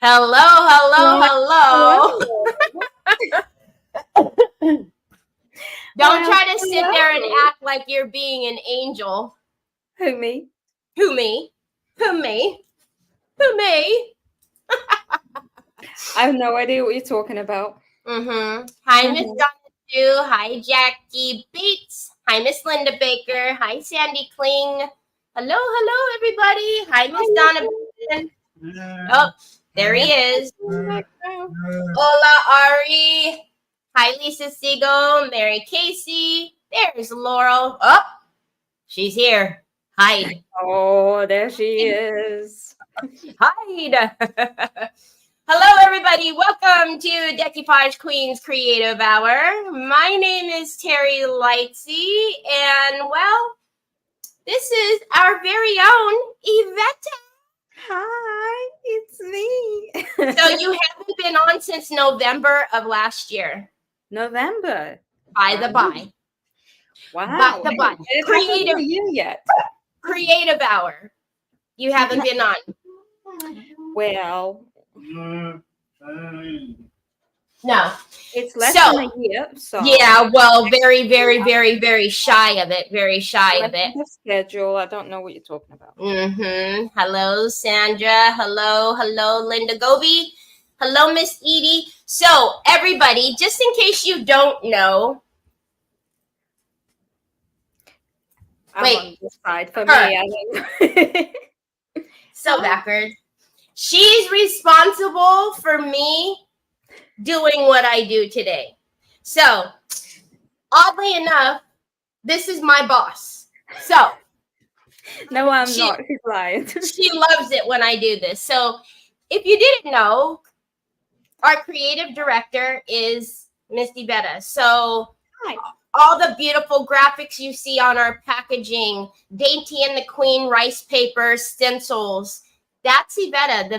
Hello, hello, hello. Don't Well, try to sit there and hello. act like you're being an angel. Who, me? Who me? Who me? Who me? I have no idea what you're talking about. Hi, Miss Donna Sue. Hi, Jackie Bates. Hi, Miss Linda Baker. Hi, Sandy Kling. Hello, everybody. Hi, Miss Donna. Oh, there he is. Hola, Ari. Hi, Lisa Siegel. Mary Casey. There's Laurel. Oh, she's here. Hide. Oh, there she is. Hide. Hello, everybody. Welcome to Decoupage Queen's Creative Hour. My name is Teri Lightsey, and well, this is our very own Iveta. Hi, it's me. So you haven't been on since November of last year. November. By the by. Wow. By the by. It hasn't been a year yet. Creative Hour. You haven't been on. Well, no. It's less than a year. So yeah, well, very shy of it. Very shy of it. The schedule. I don't know what you're talking about. Hello, Sandra. Hello, Linda Goby. Hello, Miss Edie. So, everybody, just in case you don't know, I'm on this side for me. So backward. She's responsible for me doing what I do today. So, oddly enough, this is my boss. So, no, I'm not. She's lying. She loves it when I do this. So, if you didn't know, our creative director is Miss Iveta. So, hi. All the beautiful graphics you see on our packaging, Dainty and the Queen rice paper stencils, that's Iveta, the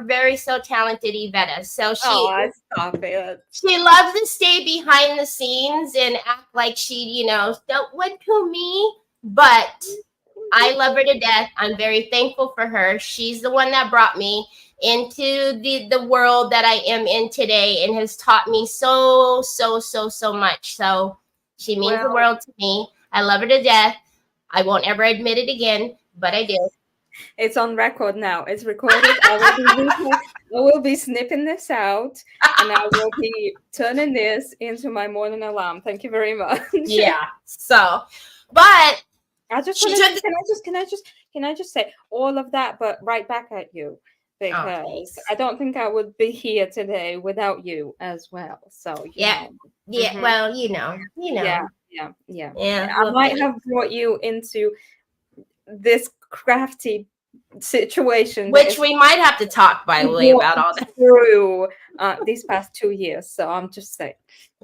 very so talented Iveta. So stop it. She loves to stay behind the scenes and act like she, don't want to me, but I love her to death. I'm very thankful for her. She's the one that brought me into the world that I am in today and has taught me so much. So she means the world to me. I love her to death. I won't ever admit it again, but I do. It's on record now. It's recorded. I will be snipping this out, and I will be turning this into my morning alarm. Thank you very much. Yeah. So, but I just can I just say all of that, but right back at you, because I don't think I would be here today without you as well. So yeah. Well, Yeah. I might have brought you into this crafty situation, which we might have to talk, by the way, about all that through these past 2 years. So I'm just saying.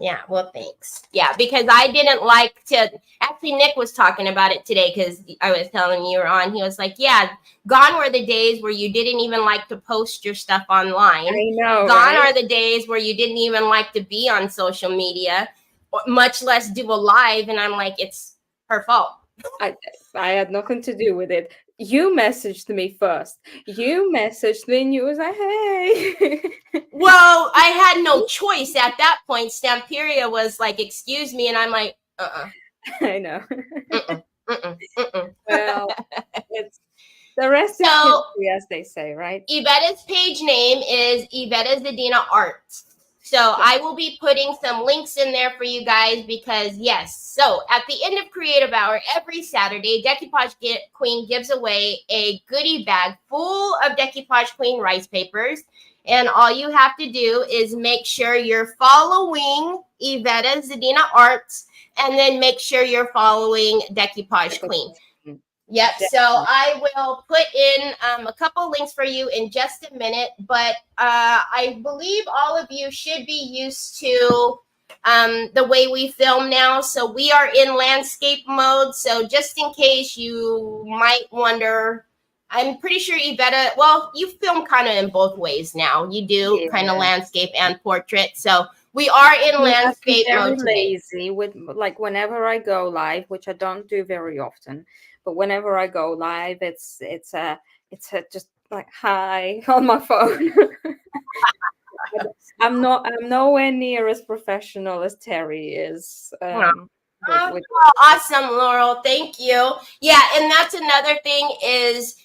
Yeah, well, thanks. Yeah, because I didn't like to. Actually, Nick was talking about it today because I was telling you were on. He was like, "Yeah, gone were the days where you didn't even like to post your stuff online. I know. Gone are the days where you didn't even like to be on social media, much less do a live." And I'm like, "It's her fault." I had nothing to do with it. You messaged me first. You messaged me and you was like, hey. Well, I had no choice at that point. Stamperia was like, excuse me. And I'm like, I know. Well, it's the rest is history, as they say, right? Iveta's page name is Iveta Ziedina Art. So I will be putting some links in there for you guys because, yes. So at the end of Creative Hour, every Saturday, Decoupage Queen gives away a goodie bag full of Decoupage Queen rice papers. And all you have to do is make sure you're following Iveta Ziedina Arts and then make sure you're following Decoupage Queen. Yep. So I will put in a couple links for you in just a minute, but I believe all of you should be used to the way we film now. So we are in landscape mode. So just in case you might wonder, I'm pretty sure Iveta, well, you film kind of in both ways now. You do kind of landscape and portrait. So we are in landscape mode today. Lazy with like whenever I go live, which I don't do very often. But whenever I go live, it's just like hi on my phone. I'm nowhere near as professional as Teri is. With Awesome, Laurel. Thank you. Yeah, and that's another thing is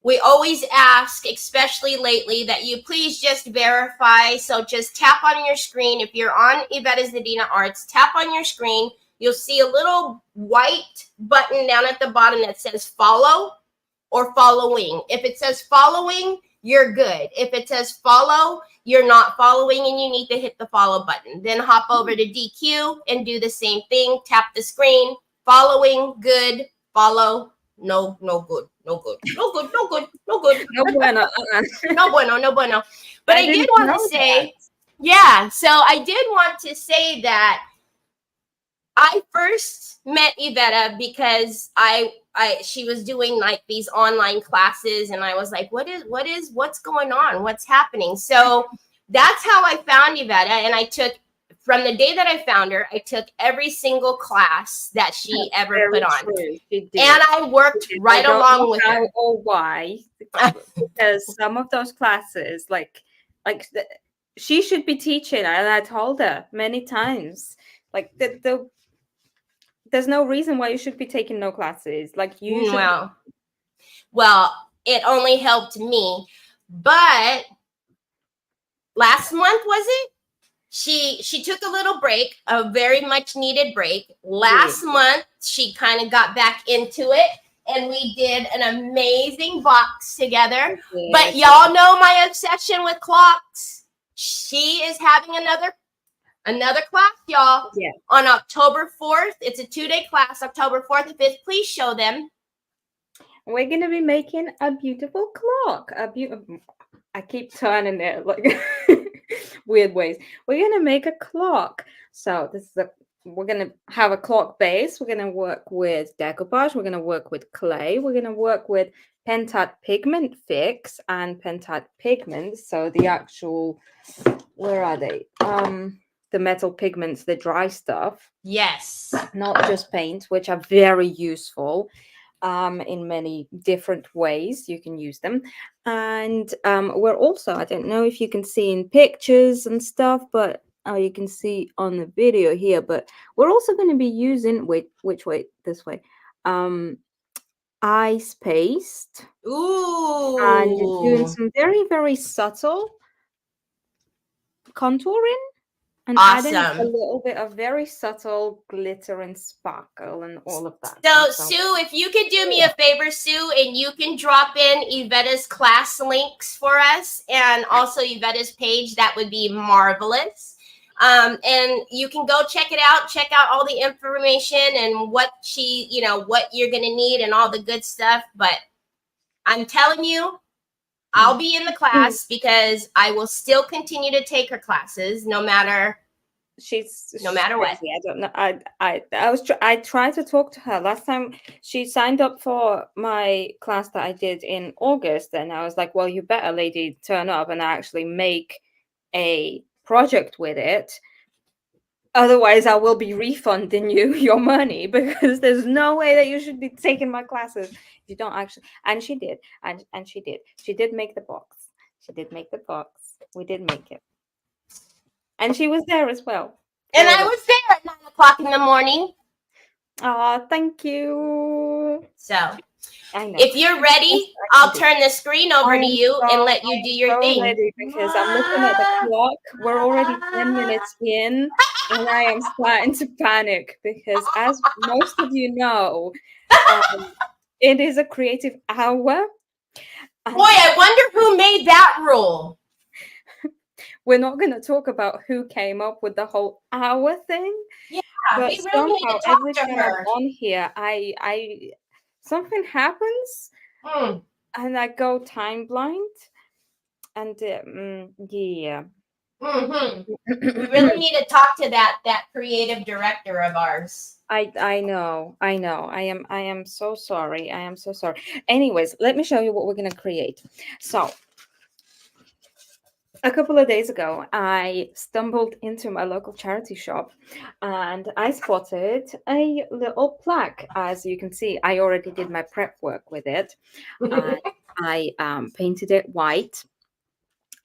we always ask, especially lately, that you please just verify. So just tap on your screen. If you're on Iveta Ziedina Arts, tap on your screen. You'll see a little white button down at the bottom that says follow or following. If it says following, you're good. If it says follow, you're not following and you need to hit the follow button. Then hop over to DQ and do the same thing. Tap the screen, following, good, follow, no good, no good, no good, no good, no good. no bueno, no bueno, no bueno. But I did want to say, yeah, so I did want to say that I first met Iveta because she was doing like these online classes and I was like, what's going on? What's happening? So that's how I found Iveta. And I took, from the day that I found her, I took every single class that she ever put on. And I worked right along with her. Or why? Because some of those classes, like she should be teaching, and I told her many times, like there's no reason why you should be taking no classes. Like you should. Well, it only helped me. But last month, was it? She took a little break, a very much needed break. Last month, she kind of got back into it. And we did an amazing box together. But y'all know my obsession with clocks. She is having another class, y'all, on October 4th. It's a 2-day class, October 4th and 5th. Please show them. We're going to be making a beautiful clock. I keep turning it like weird ways. We're going to make a clock. So we're going to have a clock base. We're going to work with decoupage. We're going to work with clay. We're going to work with pentat pigment fix and pentat pigment. So the actual, where are they? The metal pigments, the dry stuff. Yes. Not just paint, which are very useful in many different ways. You can use them. And we're also, I don't know if you can see in pictures and stuff, but you can see on the video here, but we're also going to be using, which way? This way. Ice paste. Ooh. And doing some very, very subtle contouring. And adding a little bit of very subtle glitter and sparkle and all of that. So, Sue, if you could do me a favor, Sue, and you can drop in Iveta's class links for us and also Iveta's page, that would be marvelous. And you can go check it out, check out all the information and what what you're going to need and all the good stuff. But I'm telling you, I'll be in the class because I will still continue to take her classes no matter what. I don't know. I tried to talk to her last time. She signed up for my class that I did in August, and I was like, well, you better, lady, turn up and actually make a project with it. Otherwise, I will be refunding you your money because there's no way that you should be taking my classes if you don't actually. And she did. And she did. She did make the box. She did make the box. We did make it. And she was there as well. And I was there at 9 o'clock in the morning. Oh, thank you. So, if you're ready, I'll turn the screen over to you and let you do your thing. Ready because I'm looking at the clock. We're already 10 minutes in, and I am starting to panic because, as most of you know, it is a creative hour. Boy, I wonder who made that rule. We're not going to talk about who came up with the whole hour thing. Yeah, but we really need to talk every to time her. I'm on here, I something happens and I go time blind. And yeah. We really need to talk to that creative director of ours. I know. I am so sorry. I am so sorry. Anyways, let me show you what we're going to create. So, a couple of days ago, I stumbled into my local charity shop and I spotted a little plaque. As you can see, I already did my prep work with it. I painted it white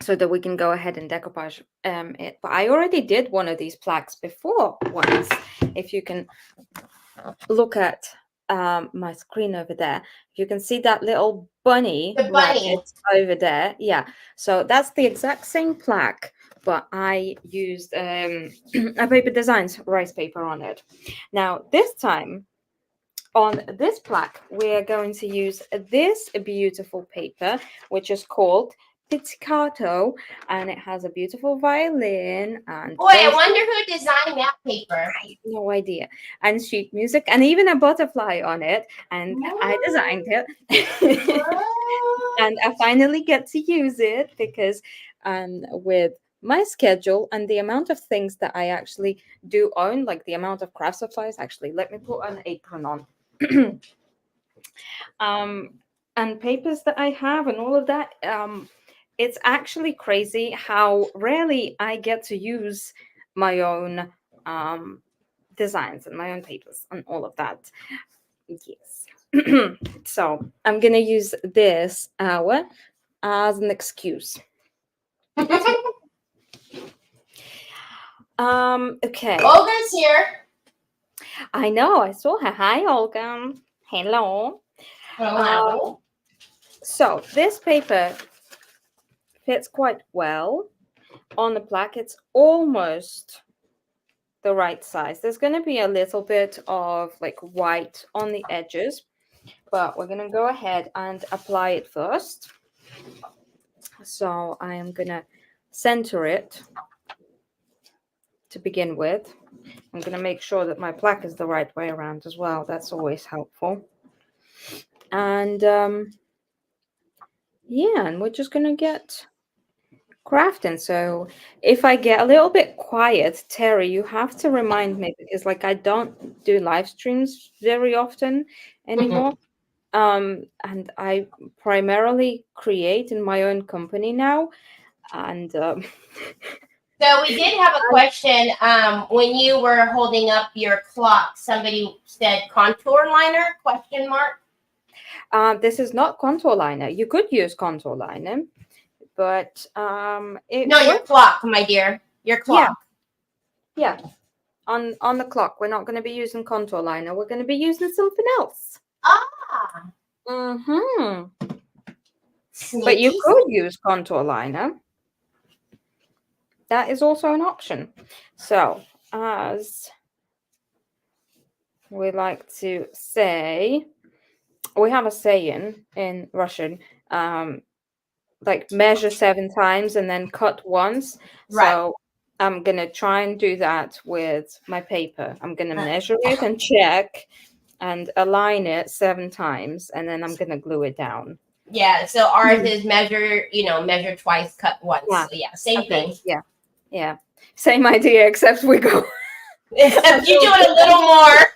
so that we can go ahead and decoupage it. But I already did one of these plaques before once. If you can look at my screen over there, you can see that little bunny The bunny. rabbit over there. Yeah, so that's the exact same plaque, but I used a Paper Designs rice paper on it. Now this time on this plaque, we are going to use this beautiful paper, which is called Pizzicato, and it has a beautiful violin and Boy, I wonder who designed that paper. I have no idea, and sheet music, and even a butterfly on it, and I designed it. And I finally get to use it because with my schedule and the amount of things that I actually do own, like the amount of craft supplies, actually, let me put an apron on. And papers that I have and all of that, it's actually crazy how rarely I get to use my own designs and my own papers and all of that. Yes. So I'm gonna use this hour as an excuse. Okay. Olga's here. I know, I saw her. Hi, Olga. Hello. Hello. So this paper fits quite well on the plaque. It's almost the right size. There's going to be a little bit of like white on the edges, but we're going to go ahead and apply it first. So I am going to center it to begin with. I'm going to make sure that my plaque is the right way around as well. That's always helpful. And yeah, and we're just going to get crafting. So if I get a little bit quiet, Teri, you have to remind me, because like I don't do live streams very often anymore. And I primarily create in my own company now. And So we did have a question. When you were holding up your clock, somebody said contour liner, question mark. This is not contour liner. You could use contour liner, but your clock, my dear. Your clock. Yeah. On the clock, we're not going to be using contour liner. We're going to be using something else. Ah. Mm-hmm. Sneaky. But you could use contour liner. That is also an option. So, as we like to say, we have a saying in Russian, like measure 7 times and then cut once. Right. So I'm going to try and do that with my paper. I'm going to measure it and check and align it 7 times, and then I'm going to glue it down. Yeah, so ours is measure twice, cut once. Yeah. So yeah, same thing. Yeah. Same idea, except we go. Except you do it a little more.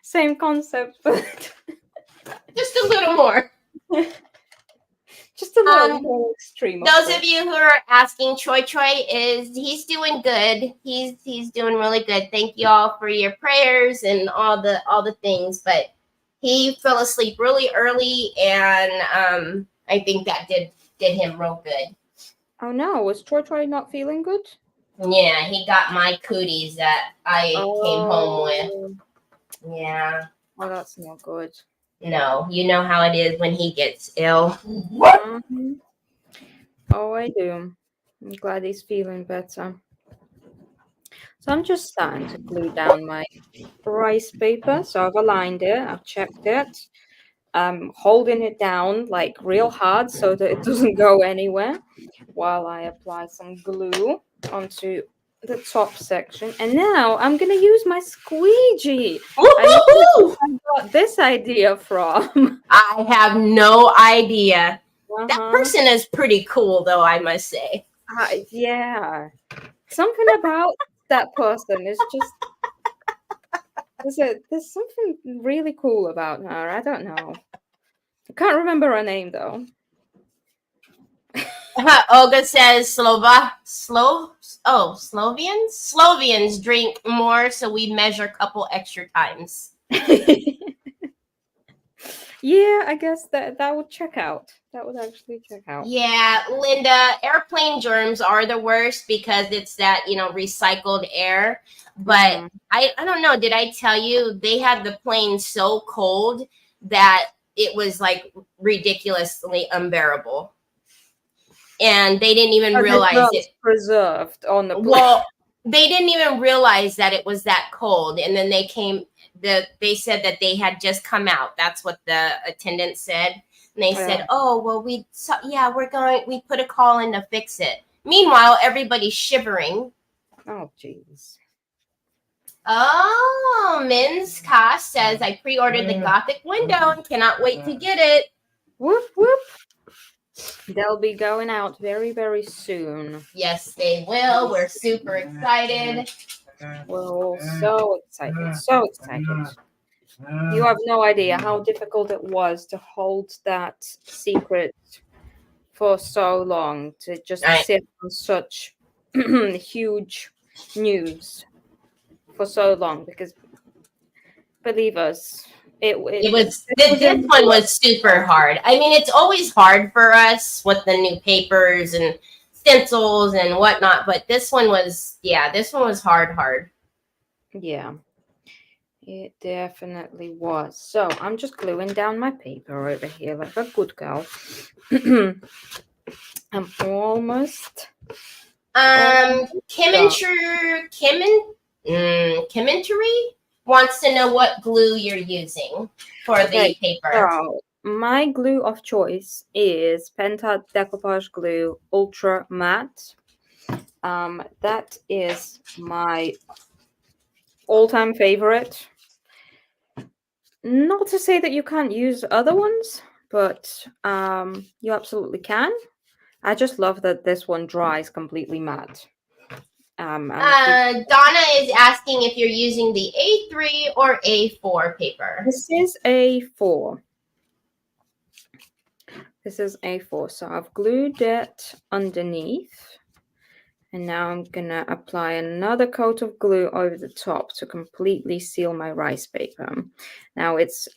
Same concept, but just a little more. Just a little more extreme. Those of you who are asking, Choi he's doing good. He's doing really good. Thank you all for your prayers and all the things. But he fell asleep really early, and I think that did him real good. Oh no, was Choi not feeling good? Yeah, he got my cooties that I came home with. Yeah. Well, that's not good. No, you know how it is when he gets ill. Mm-hmm. Oh, I do. I'm glad he's feeling better. So I'm just starting to glue down my rice paper. So I've aligned it, I've checked it. I'm holding it down like real hard so that it doesn't go anywhere while I apply some glue onto the top section. And now I'm going to use my squeegee. I got this idea from. I have no idea. That person is pretty cool, though, I must say. Yeah. Something about that person is just... There's something really cool about her. I don't know. I can't remember her name, though. Olga says Slovians drink more, so we measure a couple extra times. Yeah, I guess that would check out. That would actually check out. Yeah, Linda, airplane germs are the worst because it's that, recycled air. But Mhm. I don't know, did I tell you they had the plane so cold that it was like ridiculously unbearable. And they didn't even Are the realize germs it. preserved on the plane? Well, they didn't even realize that it was that cold. And then they said that they had just come out. That's what the attendant said. And they Yeah. said, "Oh, well, we put a call in to fix it." Meanwhile, everybody's shivering. Oh, jeez. Oh, Min's Koss says, "I pre-ordered the Gothic window and cannot wait to get it." Whoop whoop. They'll be going out very, very soon. Yes, they will. We're super excited. We're all so excited. So excited. You have no idea how difficult it was to hold that secret for so long, to just Right. sit on such huge news for so long, because believe us, This one was super hard. I mean, it's always hard for us with the new papers and stencils and whatnot, but this one was hard. Yeah, it definitely was. So I'm just gluing down my paper over here like a good girl. I'm almost. Kimmentary wants to know what glue you're using for the paper. So my glue of choice is Penta Decoupage Glue Ultra Matte. That is my all-time favorite. Not to say that you can't use other ones, but you absolutely can. I just love that this one dries completely matte. Donna is asking if you're using the A3 or A4 paper. This is A4. This is A4. So I've glued it underneath. And now I'm going to apply another coat of glue over the top to completely seal my rice paper. Now it's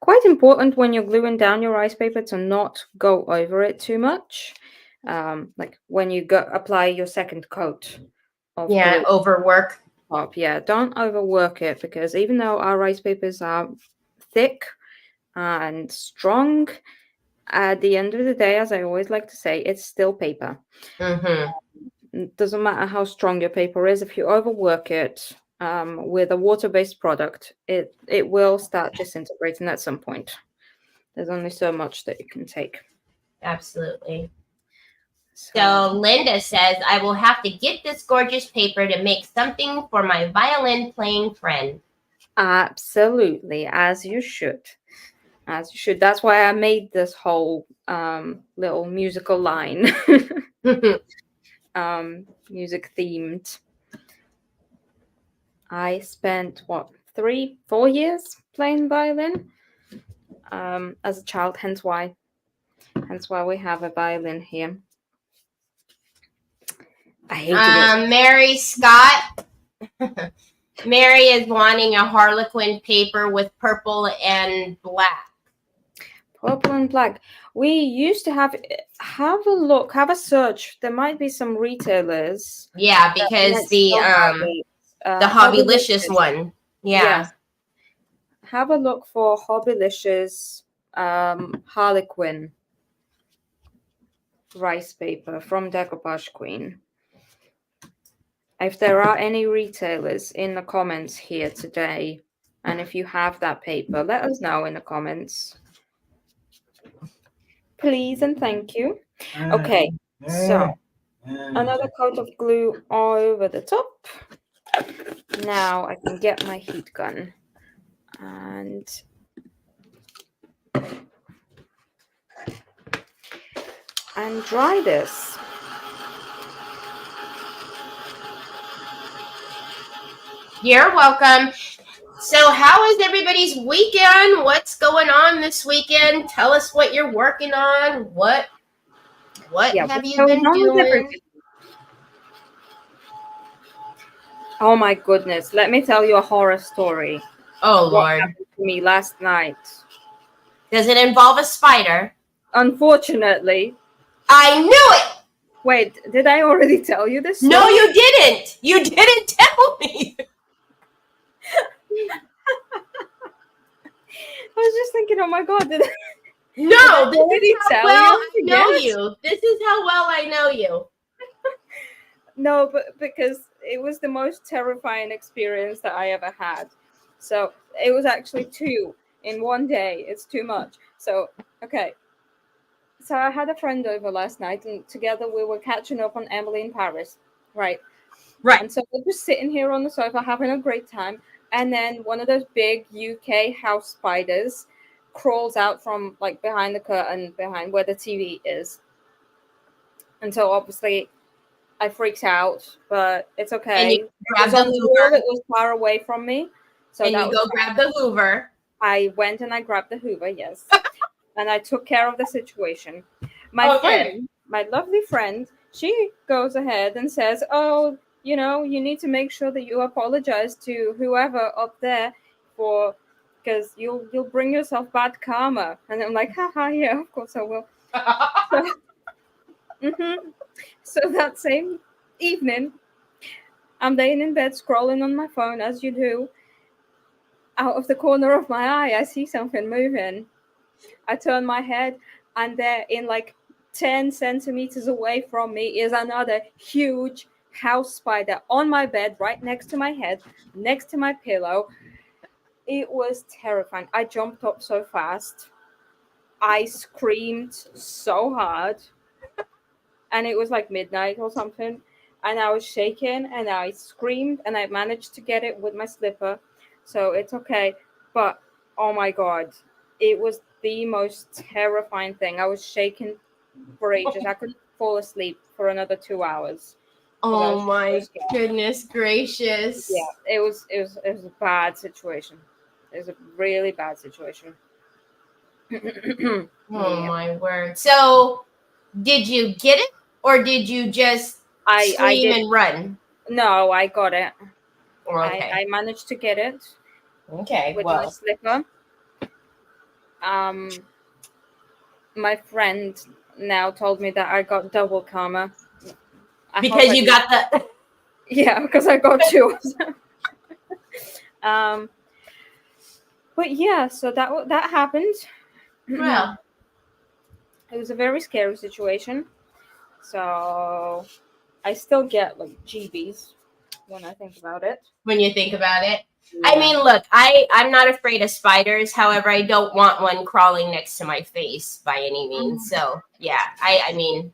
quite important when you're gluing down your rice paper to not go over it too much. Like when you apply your second coat of glue. Overwork. Yeah, don't overwork it, because even though our rice papers are thick and strong, at the end of the day, as I always like to say, it's still paper. Mm-hmm. It doesn't matter how strong your paper is. If you overwork it with a water-based product, it will start disintegrating at some point. There's only so much that it can take. Absolutely. So Linda says, "I will have to get this gorgeous paper to make something for my violin playing friend." Absolutely, as you should. As you should. That's why I made this whole little musical line. Music themed. I spent 3-4 years playing violin as a child, hence why we have a violin here. I hated it. Mary Scott. Mary is wanting a Harlequin paper with purple and black. Purple and black. We used to have a look, have a search. There might be some retailers. Yeah, because the Hobbylicious one. Yeah. Yes. Have a look for Hobbylicious Harlequin rice paper from Decoupage Queen. If there are any retailers in the comments here today, and if you have that paper, let us know in the comments. Please and thank you. Okay, so another coat of glue over the top. Now I can get my heat gun and dry this. You're welcome. So how is everybody's weekend? What's going on this weekend? Tell us what you're working on. What have you been doing? Oh my goodness. Let me tell you a horror story. Oh, Lord. to me last night. Does it involve a spider? Unfortunately. I knew it! Wait, did I already tell you this story? No, you didn't! You didn't tell me! I was just thinking, oh my god, did I No, this already is how tell well you? I know Yes. you. This is how well I know you. No, but because it was the most terrifying experience that I ever had. So it was actually 2 in one day. It's too much. So, okay. So I had a friend over last night, and together we were catching up on Emily in Paris. Right. Right. And so we're just sitting here on the sofa having a great time. And then one of those big UK house spiders crawls out from like behind the curtain, behind where the TV is. And so obviously I freaked out, but it's okay. And you grab It was the on the wall Hoover. that was far away from me. So And that you was go fine. grab the Hoover. I went and I grabbed the Hoover, yes. And I took care of the situation. My friend, my lovely friend, she goes ahead and says, oh, you know, you need to make sure that you apologize to whoever up there for, because you'll bring yourself bad karma. And I'm like, haha, yeah, of course I will. So that same evening, I'm laying in bed scrolling on my phone as you do. Out of the corner of my eye, I see something moving. I turn my head, and there, in like 10 centimeters away from me, is another huge house spider on my bed, right next to my head, next to my pillow. It was terrifying. I jumped up so fast. I screamed so hard. And it was like midnight or something. And I was shaking, and I screamed, and I managed to get it with my slipper. So it's okay. But, oh my God, it was the most terrifying thing. I was shaking for ages. I couldn't fall asleep for another 2 hours. Oh my goodness gracious. Yeah, it was a bad situation. It was a really bad situation. Oh my word. So did you get it, or did you just scream and run? No, I got it. Okay. I managed to get it. Okay. With my slipper. My friend now told me that I got double karma. Because you got the yeah, because I got 2. But yeah, so that happened. Well, it was a very scary situation. So I still get like GBs when I think about it. When you think about it. Yeah. I mean, look, I'm not afraid of spiders. However, I don't want one crawling next to my face by any means. So yeah, I mean,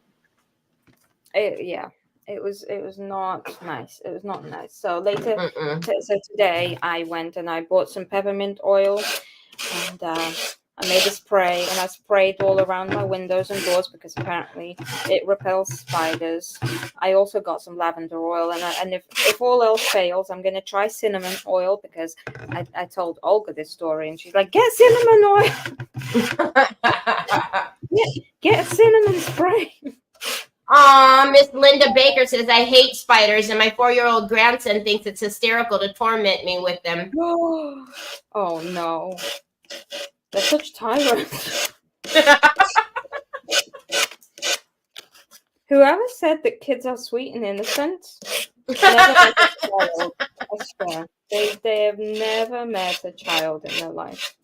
it was not nice. It was not nice. So later, so today I went and I bought some peppermint oil, and I made a spray, and I sprayed all around my windows and doors because apparently it repels spiders. I also got some lavender oil, and if all else fails, I'm gonna try cinnamon oil because I told Olga this story, and she's like, "Get cinnamon oil, get cinnamon spray." Miss Linda Baker says, I hate spiders, and my 4-year-old grandson thinks it's hysterical to torment me with them. Oh no. They're such tyrants. Whoever said that kids are sweet and innocent never met a child. I swear. They have never met a child in their life.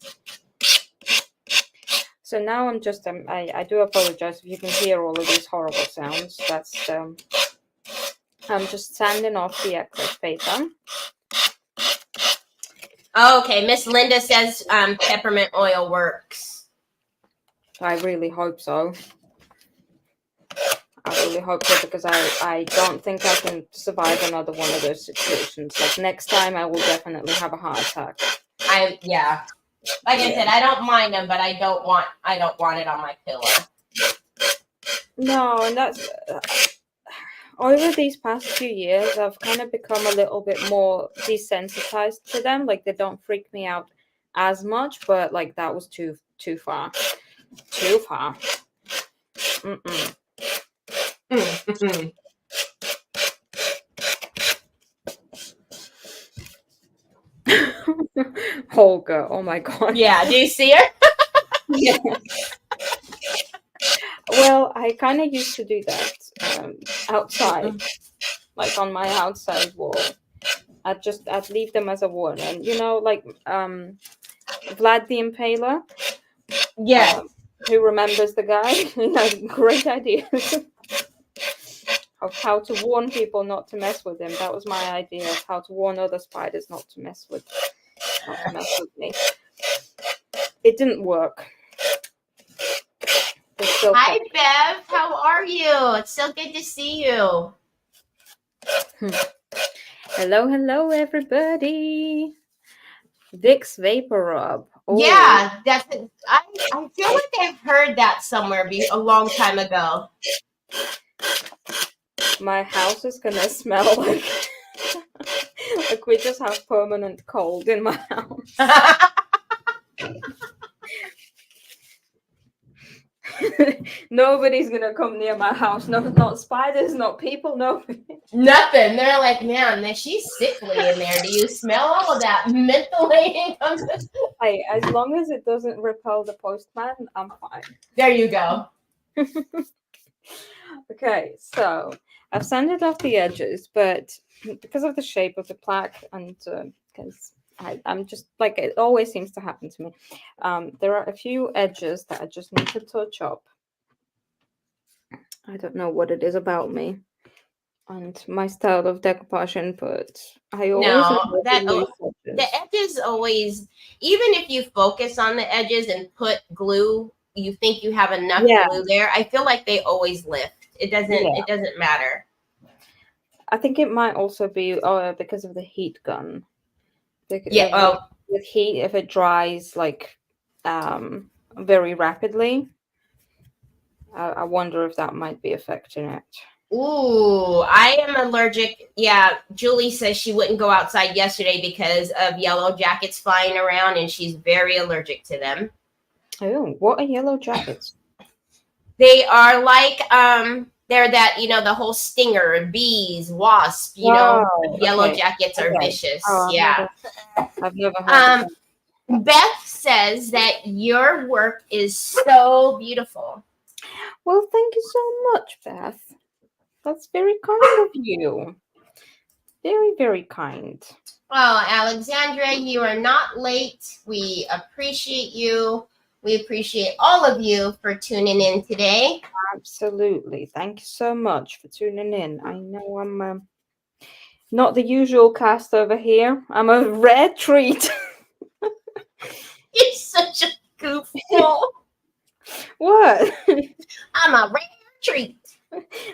So now I'm just I do apologize if you can hear all of these horrible sounds. That's I'm just sanding off the excess paper. Okay, Miss Linda says peppermint oil works. I really hope so. I really hope so, because I don't think I can survive another one of those situations. Like next time, I will definitely have a heart attack. Like I said, I don't mind them, but I don't want it on my pillow. No, and that's over these past few years, I've kind of become a little bit more desensitized to them. Like they don't freak me out as much, but like that was too far. Too far. Olga. Oh my god. Yeah, do you see her? Yeah. Well, I kind of used to do that outside, like on my outside wall. I'd leave them as a warning. You know, like Vlad the Impaler. Yes. Who remembers the guy? He has great ideas of how to warn people not to mess with him. That was my idea of how to warn other spiders not to mess with me. It didn't work. Hi, Bev. How are you? It's so good to see you. Hello, everybody. Vicks Vapor Rub. Oh. Yeah, that's. I feel like I've heard that somewhere a long time ago. My house is gonna smell like like we just have permanent cold in my house. Nobody's gonna come near my house. No, not spiders, not people, nobody. Nothing. They're like, man, she's sickly in there. Do you smell all of that mentally? Hey, as long as it doesn't repel the postman, I'm fine. There you go. Okay, so I've sanded off the edges, but because of the shape of the plaque and because I'm just like it always seems to happen to me, there are a few edges that I just need to touch up. I don't know what it is about me and my style of decoupage, but I always the edges always, even if you focus on the edges and put glue, you think you have enough glue there. I feel like they always lift. It doesn't matter. I think it might also be because of the heat gun. With heat, if it dries like very rapidly, I wonder if that might be affecting it. Ooh, I am allergic. Yeah, Julie says she wouldn't go outside yesterday because of yellow jackets flying around, and she's very allergic to them. Oh, what are yellow jackets? They are like they're that, the whole stinger, bees, wasp, yellow jackets are vicious. Yeah. I've never heard of them. Beth says that your work is so beautiful. Well, thank you so much, Beth. That's very kind of you. Very, very kind. Well, Alexandra, you are not late. We appreciate you. We appreciate all of you for tuning in today. Absolutely. Thank you so much for tuning in. I know I'm not the usual cast over here. I'm a rare treat. You're such a goofball. What? I'm a rare treat.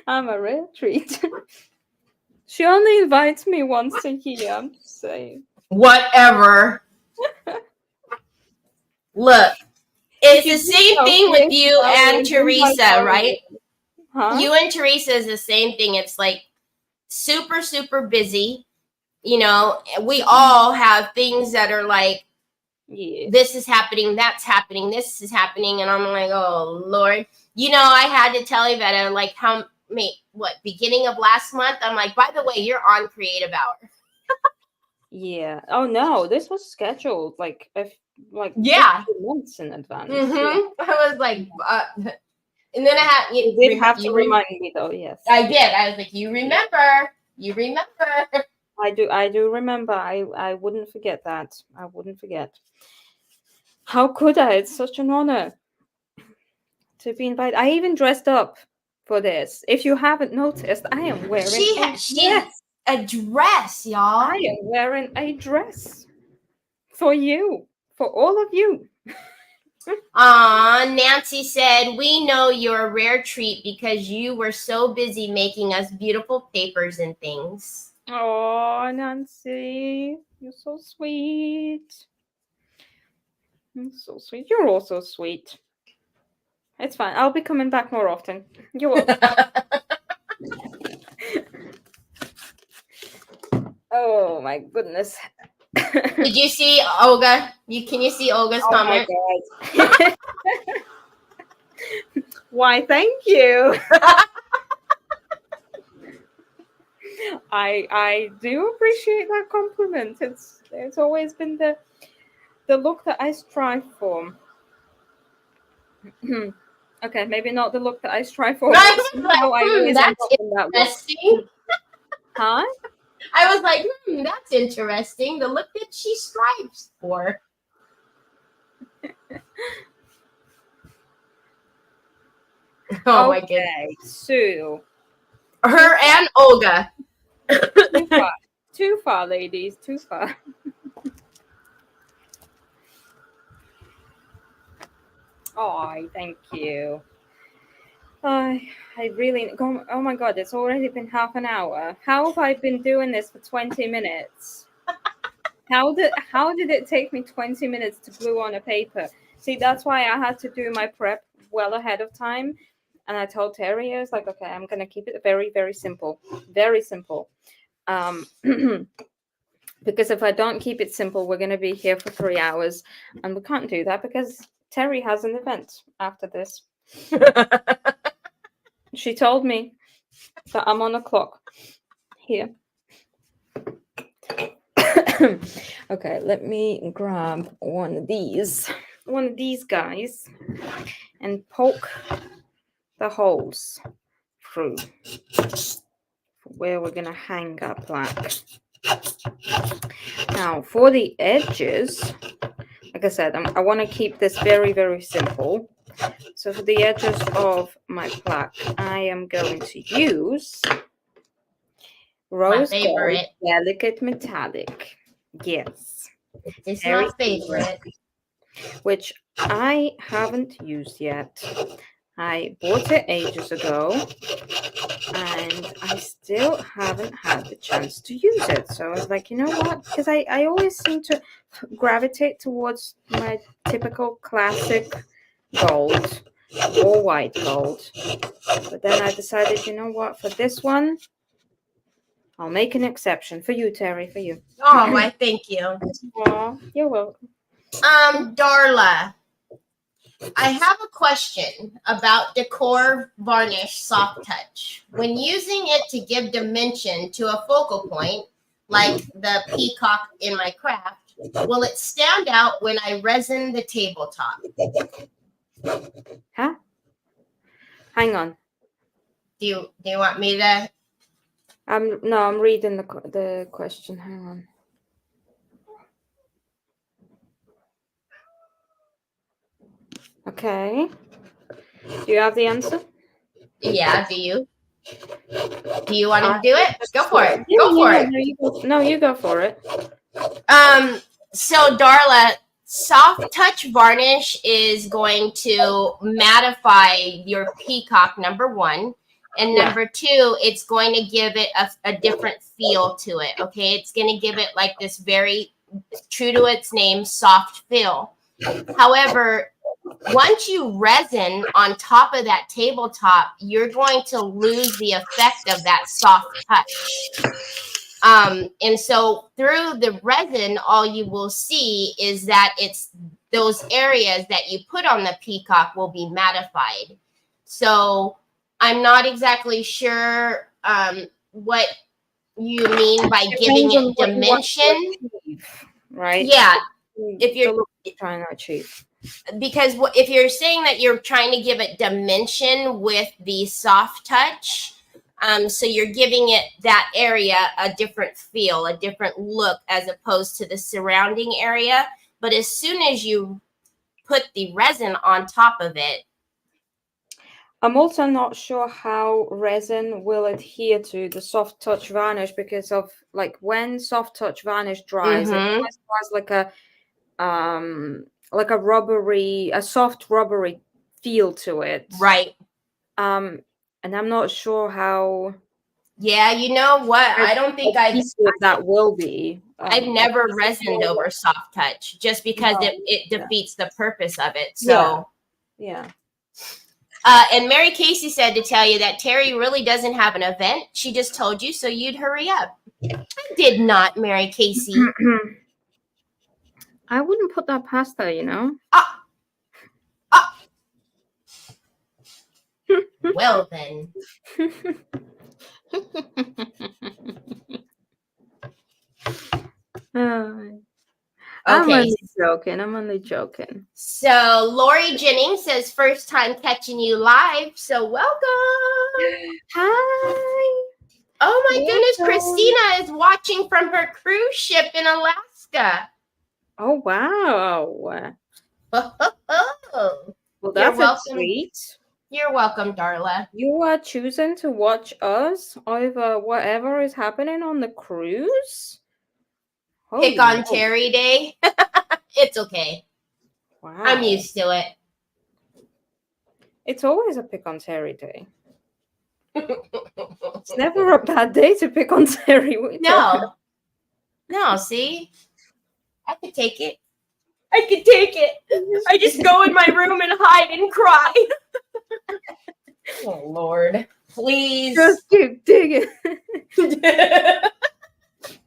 I'm a rare treat. She only invites me once a year. I'm just saying. Whatever. Look, it's the same thing with you and Teresa, right? Huh? You and Teresa is the same thing. It's like super, super busy. We all have things that are like, this is happening, that's happening, this is happening. And I'm like, oh, Lord. I had to tell Iveta, like, beginning of last month, I'm like, by the way, you're on Creative Hour. Yeah. Oh, no, this was scheduled like 2 months in advance. Yeah. I was like, and then I had you did have to remind me though. Yes, I did. I was like, you remember. I do remember. I wouldn't forget that. I wouldn't forget. How could I? It's such an honor to be invited. I even dressed up for this. If you haven't noticed, I am wearing a dress, y'all. I am wearing a dress for you, for all of you. Nancy said, we know you're a rare treat because you were so busy making us beautiful papers and things. Oh, Nancy, you're so sweet. You're so sweet. You're also sweet. It's fine. I'll be coming back more often. You're welcome. Oh my goodness. Did you see Olga? Can you see Olga's comment? My God. Why, thank you. I do appreciate that compliment. It's always been the the look that I strive for. Okay, maybe not the look that I strive for. I But was like, somehow I always end that's up in that look. interesting. Huh? I was like, that's interesting. The look that she strives for. Oh my goodness. Okay, so Her and Olga. too far, ladies, too far. Oh, thank you. I really. Oh my god, it's already been half an hour. How have I been doing this for 20 minutes? How did it take me 20 minutes to glue on a paper? See, that's why I had to do my prep well ahead of time. And I told Teri, I was like, okay, I'm gonna keep it very, very simple. Very simple. Because if I don't keep it simple, we're gonna be here for 3 hours. And we can't do that because Teri has an event after this. She told me that I'm on the clock here. Okay, let me grab one of these guys and poke the holes through where we're gonna hang our plaque. Now for the edges, like I said, I want to keep this very, very simple. So for the edges of my plaque, I am going to use rose gold delicate metallic. Yes, it's my favorite, which I haven't used yet. I bought it ages ago and I still haven't had the chance to use it. So I was like, you know what? Because I always seem to gravitate towards my typical classic gold or white gold. But then I decided, you know what? For this one, I'll make an exception for you, Teri, for you. Oh, I thank you. Aw, you're welcome. Darla, I have a question about Decor Varnish Soft Touch. When using it to give dimension to a focal point, like the peacock in my craft, will it stand out when I resin the tabletop? Huh? Hang on. Do you want me to? No, I'm reading the question. Hang on. Okay. Do you have the answer? Yeah, do you? Do you want to do it? Go for it. Yeah, go for it. No, you go for it. So Darla, soft touch varnish is going to mattify your peacock, number one. And number two, it's going to give it a different feel to it. Okay. It's going to give it like this very true to its name, soft feel. However, once you resin on top of that tabletop, you're going to lose the effect of that soft touch. And so through the resin, all you will see is that it's those areas that you put on the peacock will be mattified. So I'm not exactly sure what you mean by giving it dimension. Right? Yeah. If you're trying to achieve. Because if you're saying that you're trying to give it dimension with the soft touch, so you're giving it that area a different feel, a different look as opposed to the surrounding area. But as soon as you put the resin on top of it, I'm also not sure how resin will adhere to the soft touch varnish because of like when soft touch varnish dries, it always has like a rubbery, a soft rubbery feel to it. Right. And I'm not sure how. Yeah, you know what? I don't think that will be. I've never resined over soft touch just because it defeats the purpose of it. So yeah. And Mary Casey said to tell you that Teri really doesn't have an event. She just told you so you'd hurry up. I did not, Mary Casey. I wouldn't put that past her, you know. Well then. I'm Okay. only joking. So Lori Jennings says first time catching you live. So welcome. Hi. Oh my goodness, Welcome. Christina is watching from her cruise ship in Alaska. Oh wow. Oh, Well, you're that's a welcome. treat. You're welcome, Darla. You are choosing to watch us over whatever is happening on the cruise? Pick Holy on moly. Teri Day. It's okay. Wow. I'm used to it. It's always a pick on Teri day. It's never a bad day to pick on Teri. No, see? I could take it. I could take it. I just go in my room and hide and cry. Oh, Lord. Please. Just keep digging.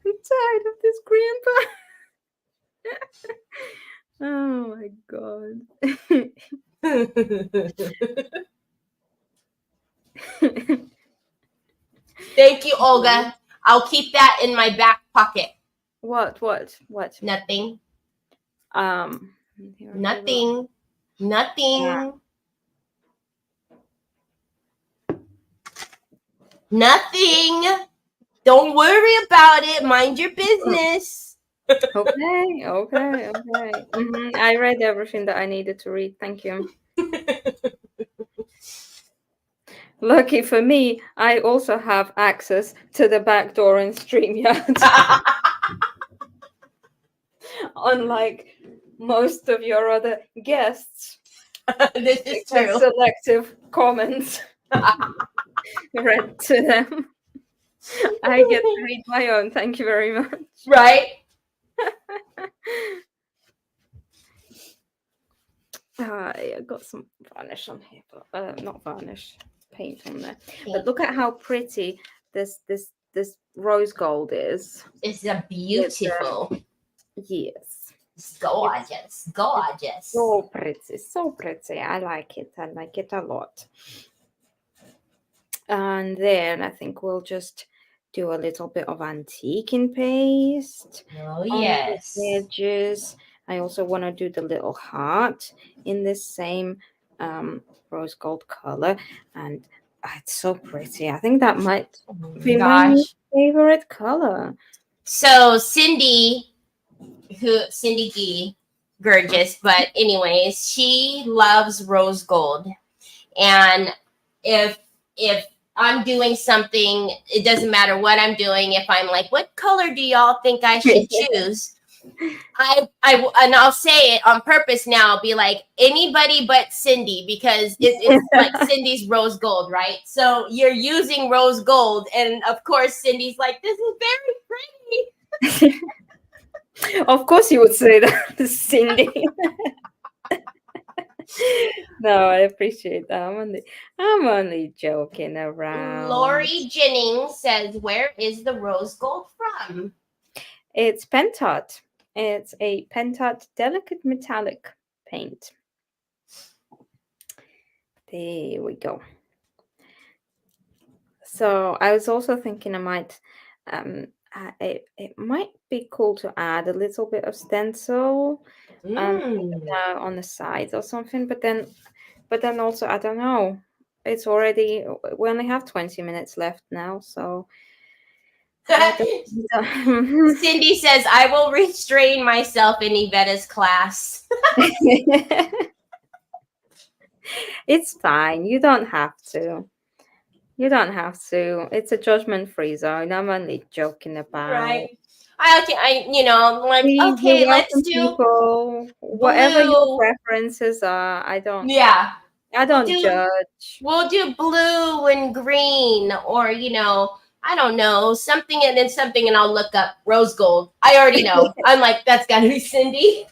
I'm tired of this grandpa. Oh my god. Thank you, Olga. I'll keep that in my back pocket. What? Nothing. Here, Nothing. Nothing. Yeah. Nothing. Don't worry about it. Mind your business. Okay. I read everything that I needed to read. Thank you. Lucky for me, I also have access to the back door in StreamYard. Unlike most of your other guests. This is true. Selective comments read to them. I get to read my own. Thank you very much. Right? I got some varnish on here, but not varnish, paint on there. But look at how pretty this rose gold is. It's a beautiful. Yes. It's gorgeous. Gorgeous. So pretty. I like it a lot. And then I think we'll just do a little bit of antiquing paste. Oh, yes. On the edges. I also want to do the little heart in this same rose gold color, and it's so pretty. I think that might be my new favorite color. So Cindy G, gorgeous, but anyways, she loves rose gold, and if I'm doing something, it doesn't matter what I'm doing. If I'm like, what color do y'all think I should choose? And I'll say it on purpose now. I'll be like, anybody but Cindy, because it's like Cindy's rose gold, right? So you're using rose gold, and of course Cindy's like, this is very pretty. Of course you would say that, Cindy. No, I appreciate that. I'm only joking around. Lori Jennings says, where is the rose gold from? It's Pentat. It's a Pentat delicate metallic paint. There we go. So I was also thinking I might it might be cool to add a little bit of stencil on the sides or something, but then also I don't know. It's already, we only have 20 minutes left now, so Cindy says, I will restrain myself in Iveta's class. It's fine. You don't have to. It's a judgment-free zone. I'm only joking about. Right. Like, okay, let's do people. Whatever your preferences are. I don't judge. We'll do blue and green, or I don't know, something and then something, and I'll look up rose gold. I already know. I'm like, that's gotta be Cindy.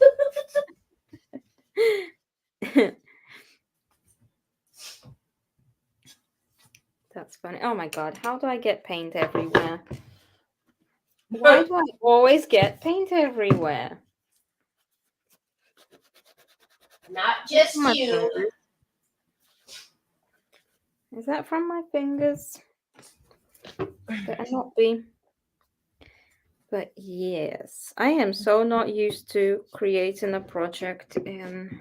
That's funny. Oh my god, how do I get paint everywhere? Why do I always get paint everywhere? Not just you. Fingers. Is that from my fingers? Better not be. But yes, I am so not used to creating a project in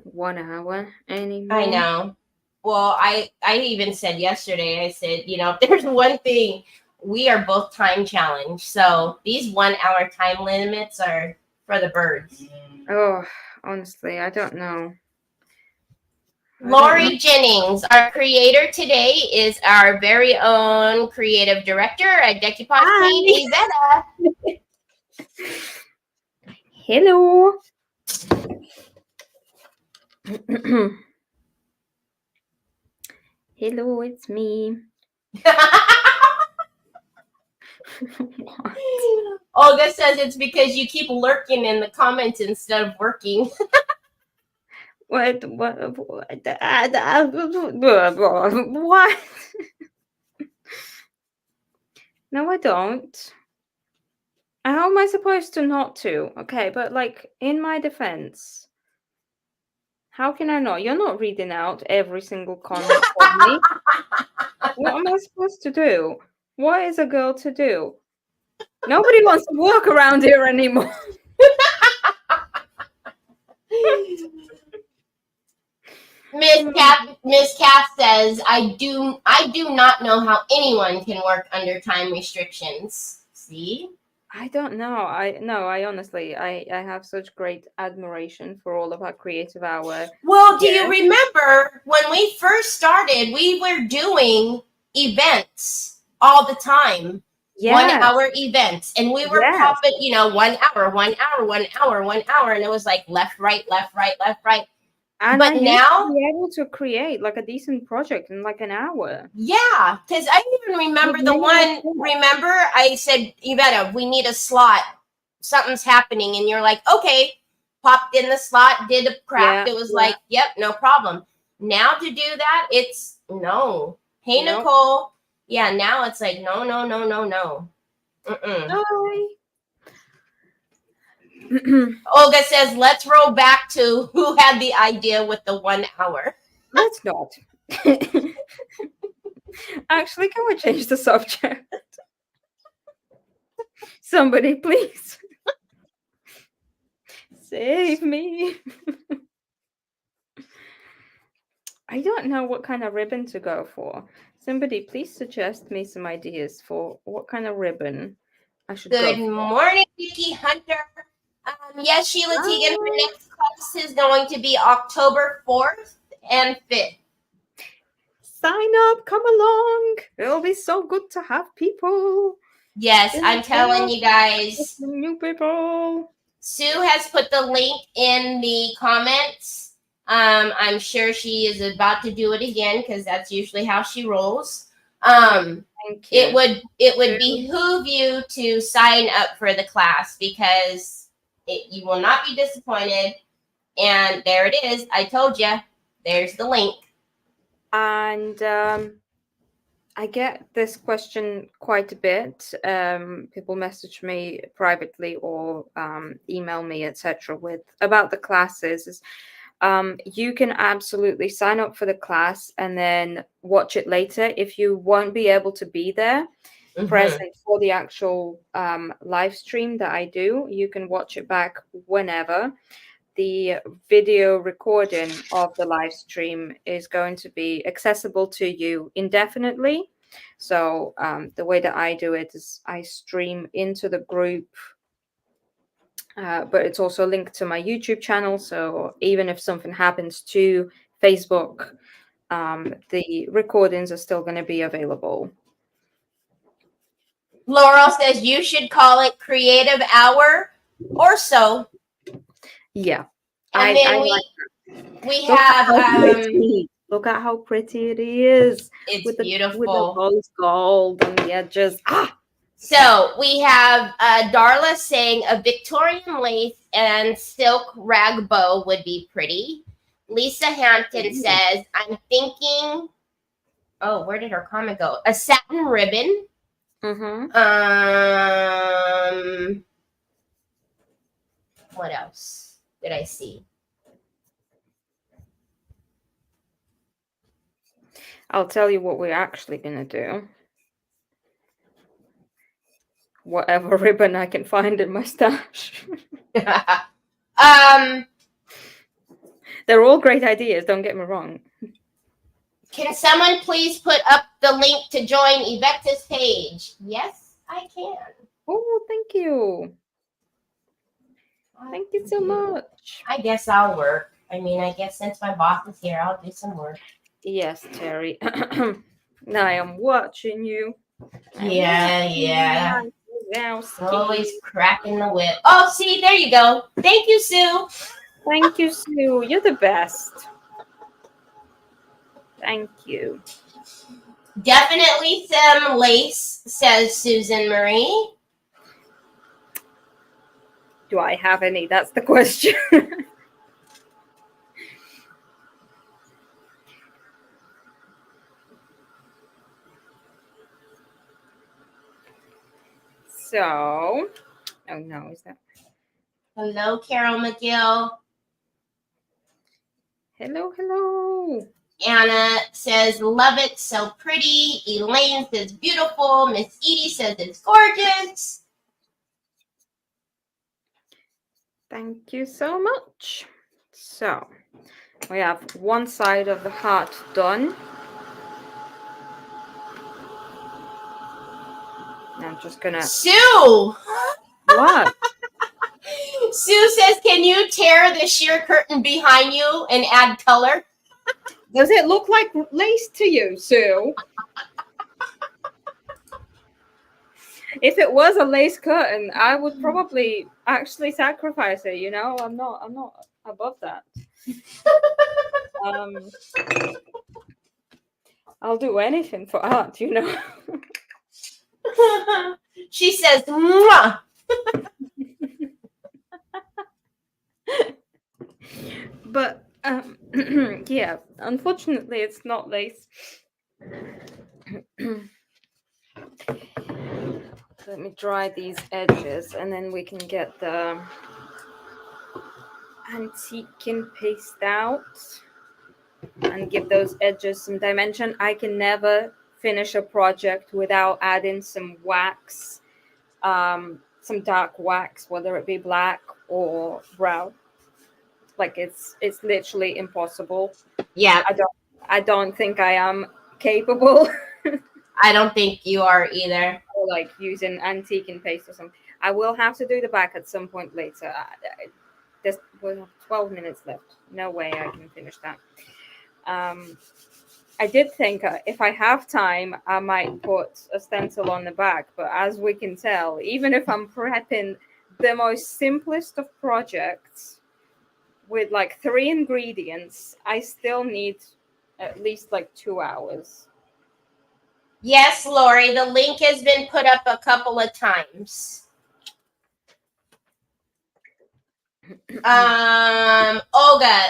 1 hour I anymore. know. Well, I even said yesterday, I said, if there's one thing, we are both time challenged. So these 1 hour time limits are for the birds. Oh, honestly, I don't know. I don't know. Lori Jennings, our creator today, is our very own creative director at Decoupage Queen, Hi. Iveta. Hello. Hello, it's me. What? Olga says it's because you keep lurking in the comments instead of working. What? What? No, I don't. How am I supposed to not to? Okay, but like in my defense, how can I not? You're not reading out every single comment for me. What am I supposed to do? What is a girl to do? Nobody wants to walk around here anymore. Miss Cat says, I do not know how anyone can work under time restrictions. See? I don't know. I honestly I have such great admiration for all of our creative hour. Well, do Yeah. you remember when we first started, we were doing events all the time. Yes. 1 hour events. And we were Yes. popping, 1 hour, 1 hour, 1 hour, 1 hour. And it was like left, right, left, right, left, right. And But I used now, to be able to create like a decent project in like an hour. yeah, because I even remember With the many one. other Remember, I said, Iveta, we need a slot. Something's happening, and you're like, okay. Popped in the slot, did a craft. Yeah, It was yeah. like, yep, no problem. Now to do that, it's no. Hey, Nope. Nicole. Yeah, now it's like no, no, no, no, no. Hi. Olga says, let's roll back to who had the idea with the 1 hour. Let's not. Actually, can we change the subject? Somebody, please. Save me. I don't know what kind of ribbon to go for. Somebody, please suggest me some ideas for what kind of ribbon I should go Good for. morning, Vicky Hunter. Yes, Sheila Teagan, her Hi. next class is going to be October 4th and 5th. Sign up, come along. It'll be so good to have people. Yes, I'm telling you guys. New people. Sue has put the link in the comments. I'm sure she is about to do it again because that's usually how she rolls. Thank you. It would behoove you to sign up for the class because you will not be disappointed. And there it is. I told you. There's the link. And I get this question quite a bit. People message me privately or email me, etc., with about the classes. You can absolutely sign up for the class and then watch it later. If you won't be able to be there present for the actual live stream that I do, you can watch it back whenever. The video recording of the live stream is going to be accessible to you indefinitely. So the way that I do it is I stream into the group, but it's also linked to my YouTube channel. So even if something happens to Facebook, the recordings are still going to be available. Laurel says you should call it Creative Hour or so. Yeah. And then we have look at how pretty it is. It's beautiful. With the rose gold on the edges. So we have Darla saying a Victorian lace and silk rag bow would be pretty. Lisa Hampton says, I'm thinking, oh, where did her comment go? A satin ribbon. What else did I see? I'll tell you what we're actually going to do. whatever ribbon I can find in my stash. They're all great ideas, don't get me wrong. Can someone please put up the link to join Iveta's page? Yes, I can. Oh, thank you. Thank you so much. I guess I'll work. I mean, I guess since my boss is here, I'll do some work. Yes, Teri. I am watching you. Yeah. Now, Always cracking the whip. Oh, see, there you go. Thank you, Sue. Thank you, Sue. You're the best. Thank you. Definitely some lace, says Susan Marie. Do I have any? That's the question. So, oh no, is that? Hello, Carol McGill. Hello. Anna says, love it, so pretty. Elaine says, beautiful. Miss Edie says, it's gorgeous. Thank you so much. So, we have one side of the heart done. I'm just gonna... Sue! What? Sue says, can you tear the sheer curtain behind you and add color? Does it look like lace to you, Sue? If it was a lace curtain, I would probably actually sacrifice it, you know? I'm not above that. I'll do anything for art, you know. She says, mwah. But yeah, unfortunately it's not lace. Let me dry these edges and then we can get the antiquing paste out and give those edges some dimension. I can never finish a project without adding some wax, some dark wax, whether it be black or brown. Like it's literally impossible. Yeah. I don't think I am capable. I don't think you are either. Or like using antiquing paste or something. I will have to do the back at some point later. There's 12 minutes left. No way I can finish that. I did think if I have time, I might put a stencil on the back. But as we can tell, even if I'm prepping the most simplest of projects with like 3 ingredients, I still need at least like 2 hours. Yes, Lori, the link has been put up a couple of times. Olga,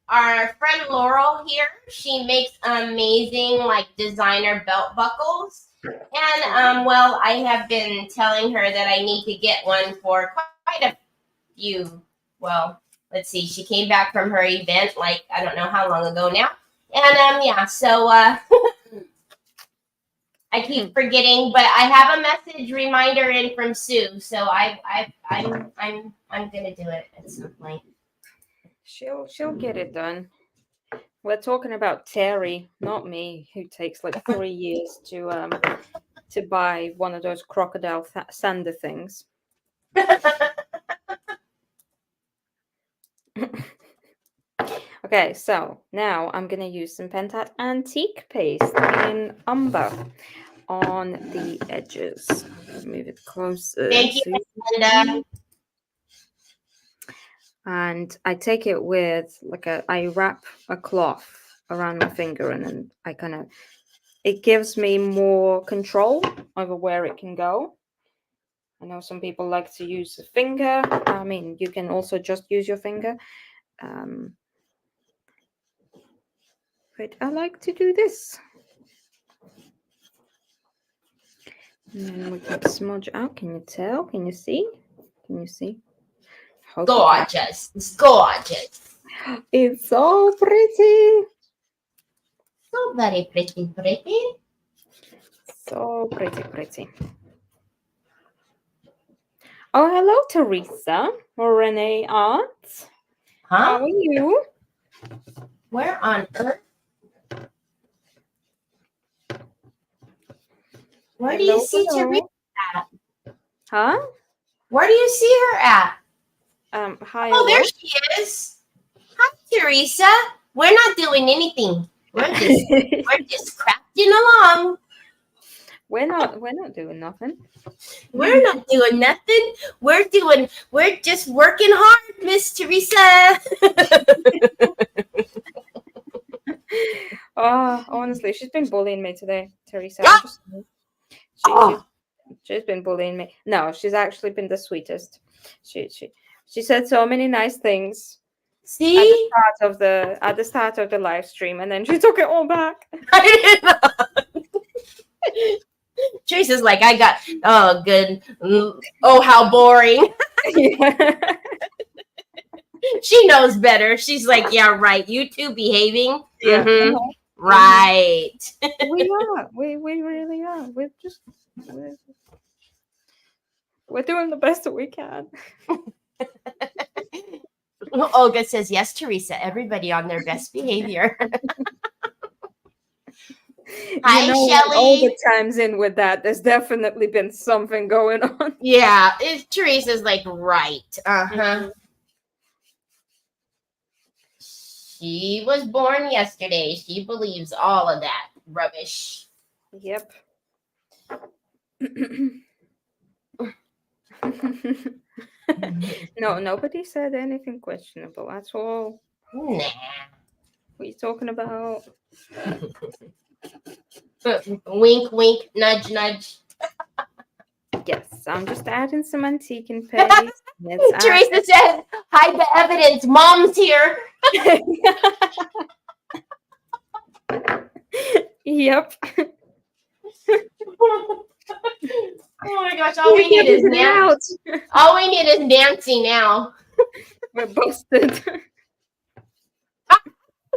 our friend Laurel here, she makes amazing like designer belt buckles. And well, I have been telling her that I need to get one for quite a few. Well, let's see, she came back from her event like I don't know how long ago now. And yeah, so I keep forgetting, but I have a message reminder in from Sue, so I'm gonna do it at some point. She'll get it done. We're talking about Teri, not me, who takes like 3 years to buy one of those crocodile sander things. Okay, so now I'm gonna use some Pentat Antique paste in umber on the edges. Move it closer. Thank you, Linda. And I take it with like I wrap a cloth around my finger and then it gives me more control over where it can go. I know some people like to use the finger. I mean, you can also just use your finger. But I like to do this. And then we can smudge out. Can you tell? Can you see? Can you see? Gorgeous. It's gorgeous. It's so pretty. So very pretty. So pretty. Oh, hello, Teresa. Renee Arts. How Huh? are you? Where on earth? Where do you Hello, see Teresa hello. at? Huh? Where do you see her at? Hi, Oh, there hello. she is. Hi, Teresa. We're not doing anything. We're just crafting along. We're not doing nothing. We're not doing nothing. We're just working hard, Miss Teresa. Oh, honestly, she's been bullying me today, Teresa. I'm Ah! just she she's Oh, she's been bullying me. No, she's actually been the sweetest. She said so many nice things see? at the start of the live stream, and then she took it all back. I didn't know. Teresa's like, I got, oh, good. Oh, how boring. Yeah. She knows better. She's like, yeah, right. You two behaving? Yeah. Mm-hmm. Uh-huh. Right. We are. We really are. We're, we're doing the best that we can. Olga says, yes, Teresa. Everybody on their best behavior. Hi, All Shelly. the times in with that, there's definitely been something going on. Yeah, Teresa's like, right. Uh-huh. She was born yesterday. She believes all of that rubbish. Yep. No, nobody said anything questionable at all. Nah. What are you talking about? Wink, wink, nudge, nudge. Yes, I'm just adding some antique and paste. Teresa says, hide the evidence. Mom's here. Yep. Oh my gosh, all we need is Nancy. All we need is Nancy now. We're busted.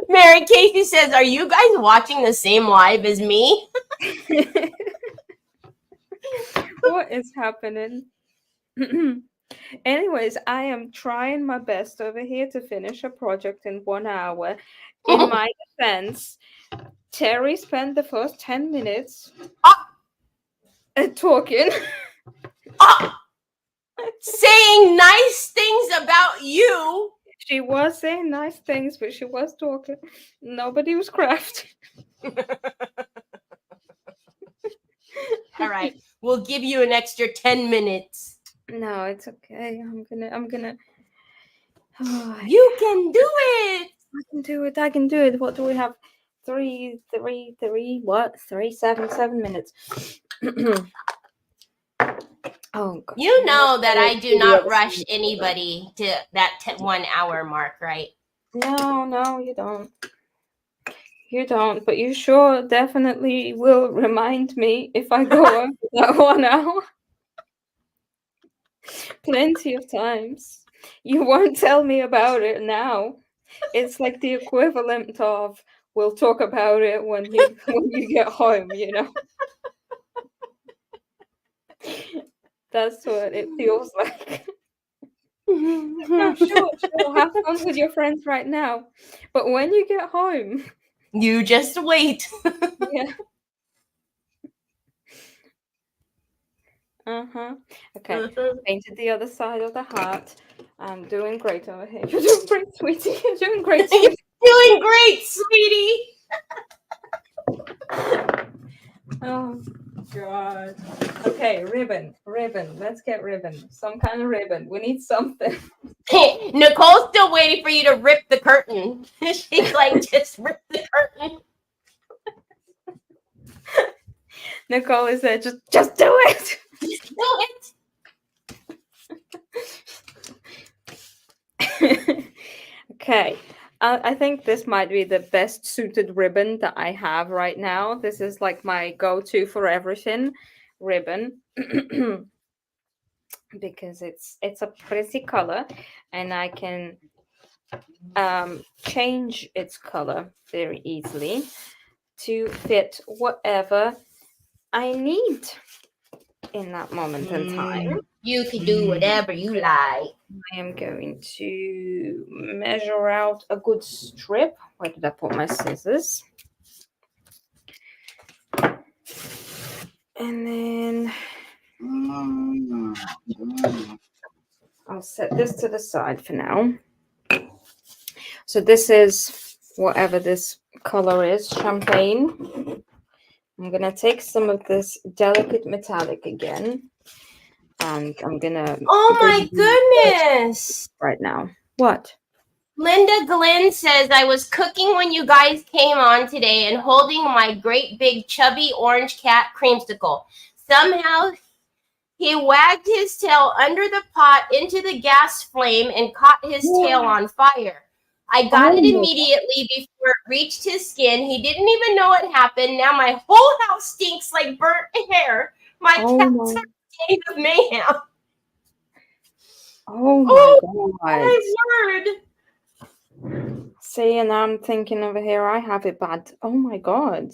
Mary Casey says, are you guys watching the same live as me? What is happening? Anyways, I am trying my best over here to finish a project in 1 hour. In my defense, Terry spent the first 10 minutes talking. Saying nice things about you. She was saying nice things, but she was talking. Nobody was crafting. All right, we'll give you an extra 10 minutes. No, it's okay. I'm gonna. Oh, You can do it. I can do it. I can do it. What do we have? What? 7 minutes. Oh God. You know that I do not rush anybody to that 1 hour mark, right? No, you don't. You don't, but you sure definitely will remind me if I go over that 1 hour. Plenty of times. You won't tell me about it now. It's like the equivalent of we'll talk about it when you get home, you know. That's what it feels like. No, sure. Have fun with your friends right now. But when you get home, You just wait. yeah. Okay. Painted the other side of the heart. I'm doing great over here. You're doing great, sweetie. You're doing great, sweetie. Doing great, sweetie. Oh God. Okay, ribbon. Let's get ribbon. Some kind of ribbon. We need something. Nicole's still waiting for you to rip the curtain. She's like, just rip the curtain. Nicole is there. Just do it. Just do it. Okay. I think this might be the best suited ribbon that I have right now. This is like my go-to for everything ribbon. Because it's a pretty color and I can change its color very easily to fit whatever I need in that moment in time. You can do whatever you like. I am going to measure out a good strip. Where did I put my scissors? And then I'll set this to the side for now. So this is whatever this color is, champagne. I'm going to take some of this delicate metallic again. And I'm going to... Oh my goodness. Right now. What? Linda Glenn says, I was cooking when you guys came on today and holding my great big chubby orange cat creamsicle. Somehow he wagged his tail under the pot into the gas flame and caught his tail on fire. I got it immediately before it reached his skin. He didn't even know it happened. Now my whole house stinks like burnt hair. My cats are a state of mayhem. Oh my God. My word. See, and I'm thinking over here, I have it bad. Oh my God.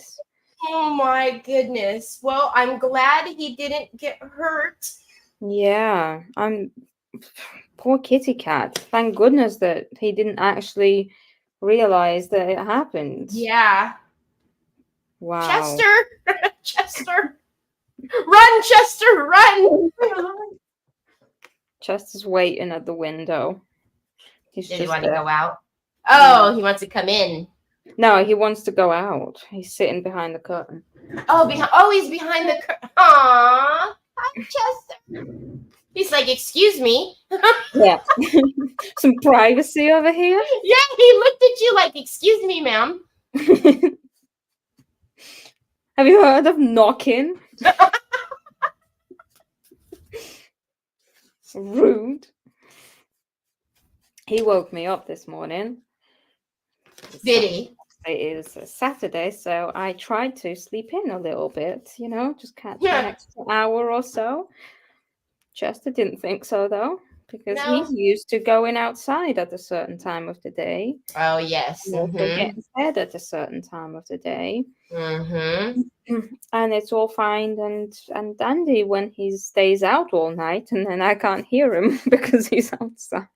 Oh my goodness. Well, I'm glad he didn't get hurt. Yeah, poor kitty cat. Thank goodness that he didn't actually realize that it happened. Yeah. Wow. Chester. Chester. Run, Chester, run. Chester's waiting at the window. Does he want to go out? Oh, he wants to come in. No, he wants to go out. He's sitting behind the curtain. Oh, he's behind the curtain. Aww. Hi, Chester. He's like, excuse me. Yeah. Some privacy over here. Yeah, he looked at you like, excuse me, ma'am. Have you heard of knocking? Rude. He woke me up this morning. Did he? It is a Saturday, so I tried to sleep in a little bit, just catch an extra hour or so. Chester didn't think so, though, because he's used to going outside at a certain time of the day. Oh, yes. Also getting fed at a certain time of the day. Mm-hmm. And it's all fine and dandy when he stays out all night, and then I can't hear him because he's outside.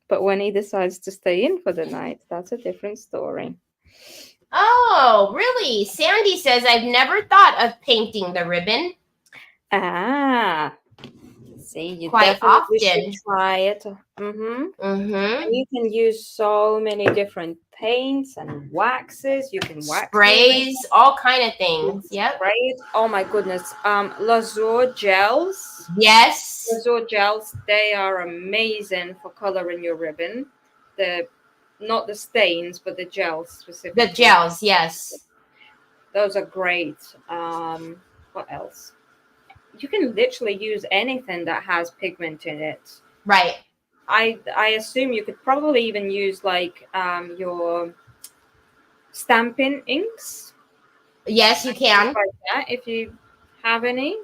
But when he decides to stay in for the night, that's a different story. Oh, really? Sandy says, I've never thought of painting the ribbon. Ah, see, you quite definitely often should try it. And you can use so many different paints and waxes. You can wax sprays, all kind of things. Yep. Sprays. Oh my goodness. Lazur gels. Yes. Lazur gels. They are amazing for coloring your ribbon. Not the stains, but the gels specifically. The gels, yes. Those are great. What else? You can literally use anything that has pigment in it. Right. I assume you could probably even use like your stamping inks. Yes, you can. Like that, if you have any.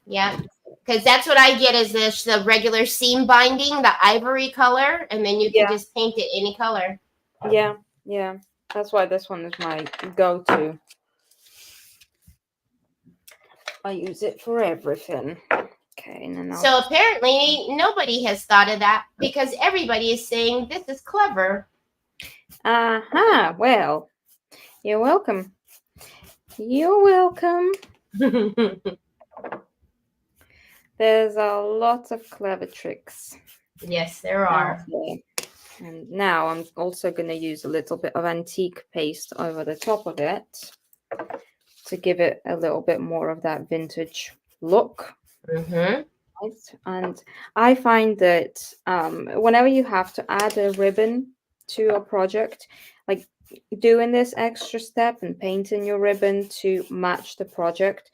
Yeah. Because that's what I get is the regular seam binding, the ivory color, and then you can just paint it any color. Yeah. That's why this one is my go-to. I use it for everything. Okay, and then so apparently nobody has thought of that because everybody is saying this is clever. Well, you're welcome. You're welcome. There's a lot of clever tricks. Yes, there are. Okay. And now I'm also going to use a little bit of antique paste over the top of it to give it a little bit more of that vintage look. Right? And I find that whenever you have to add a ribbon to a project, like doing this extra step and painting your ribbon to match the project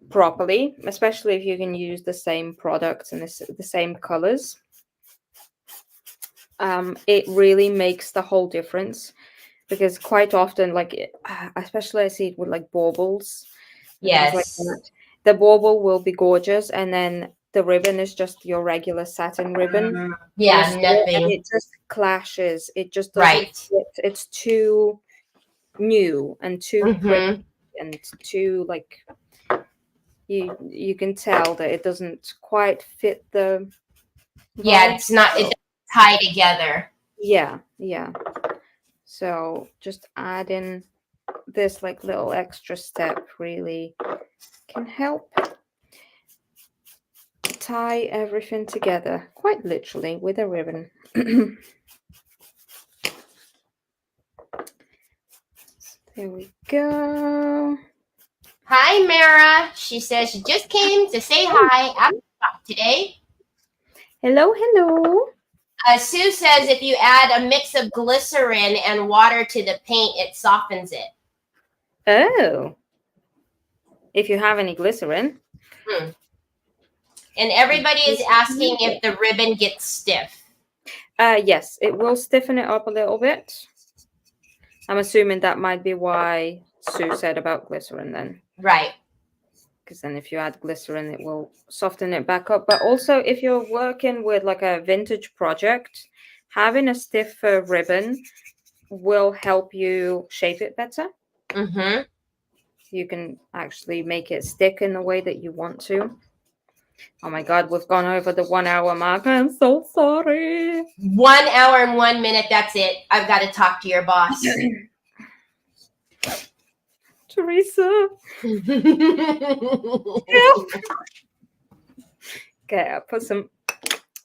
properly, especially if you can use the same products and the same colors, it really makes the whole difference. Because quite often, like, especially I see it with like baubles. Yes. Like that. The bauble will be gorgeous, and then the ribbon is just your regular satin ribbon. Yeah, nothing. And it just clashes. It just doesn't fit. It's too new and too Mm-hmm. pretty and too like you can tell that it doesn't quite fit the Yeah, vibe. it's not. It doesn't tie together. Yeah, yeah. So just adding this like little extra step really can help tie everything together, quite literally, with a ribbon. There we go. Hi, Mara. She says she just came to say hi after shop today. Hello, hello. Sue says if you add a mix of glycerin and water to the paint, it softens it. Oh. If you have any glycerin. And everybody is asking if the ribbon gets stiff. Yes, it will stiffen it up a little bit. I'm assuming that might be why Sue said about glycerin then. Right. Because then if you add glycerin, it will soften it back up. But also, if you're working with like a vintage project, having a stiffer ribbon will help you shape it better. Mm-hmm. You can actually make it stick in the way that you want to. Oh my God, we've gone over the 1 hour mark. I'm so sorry. 1 hour and 1 minute. That's it. I've got to talk to your boss. Teresa. Okay, I'll put some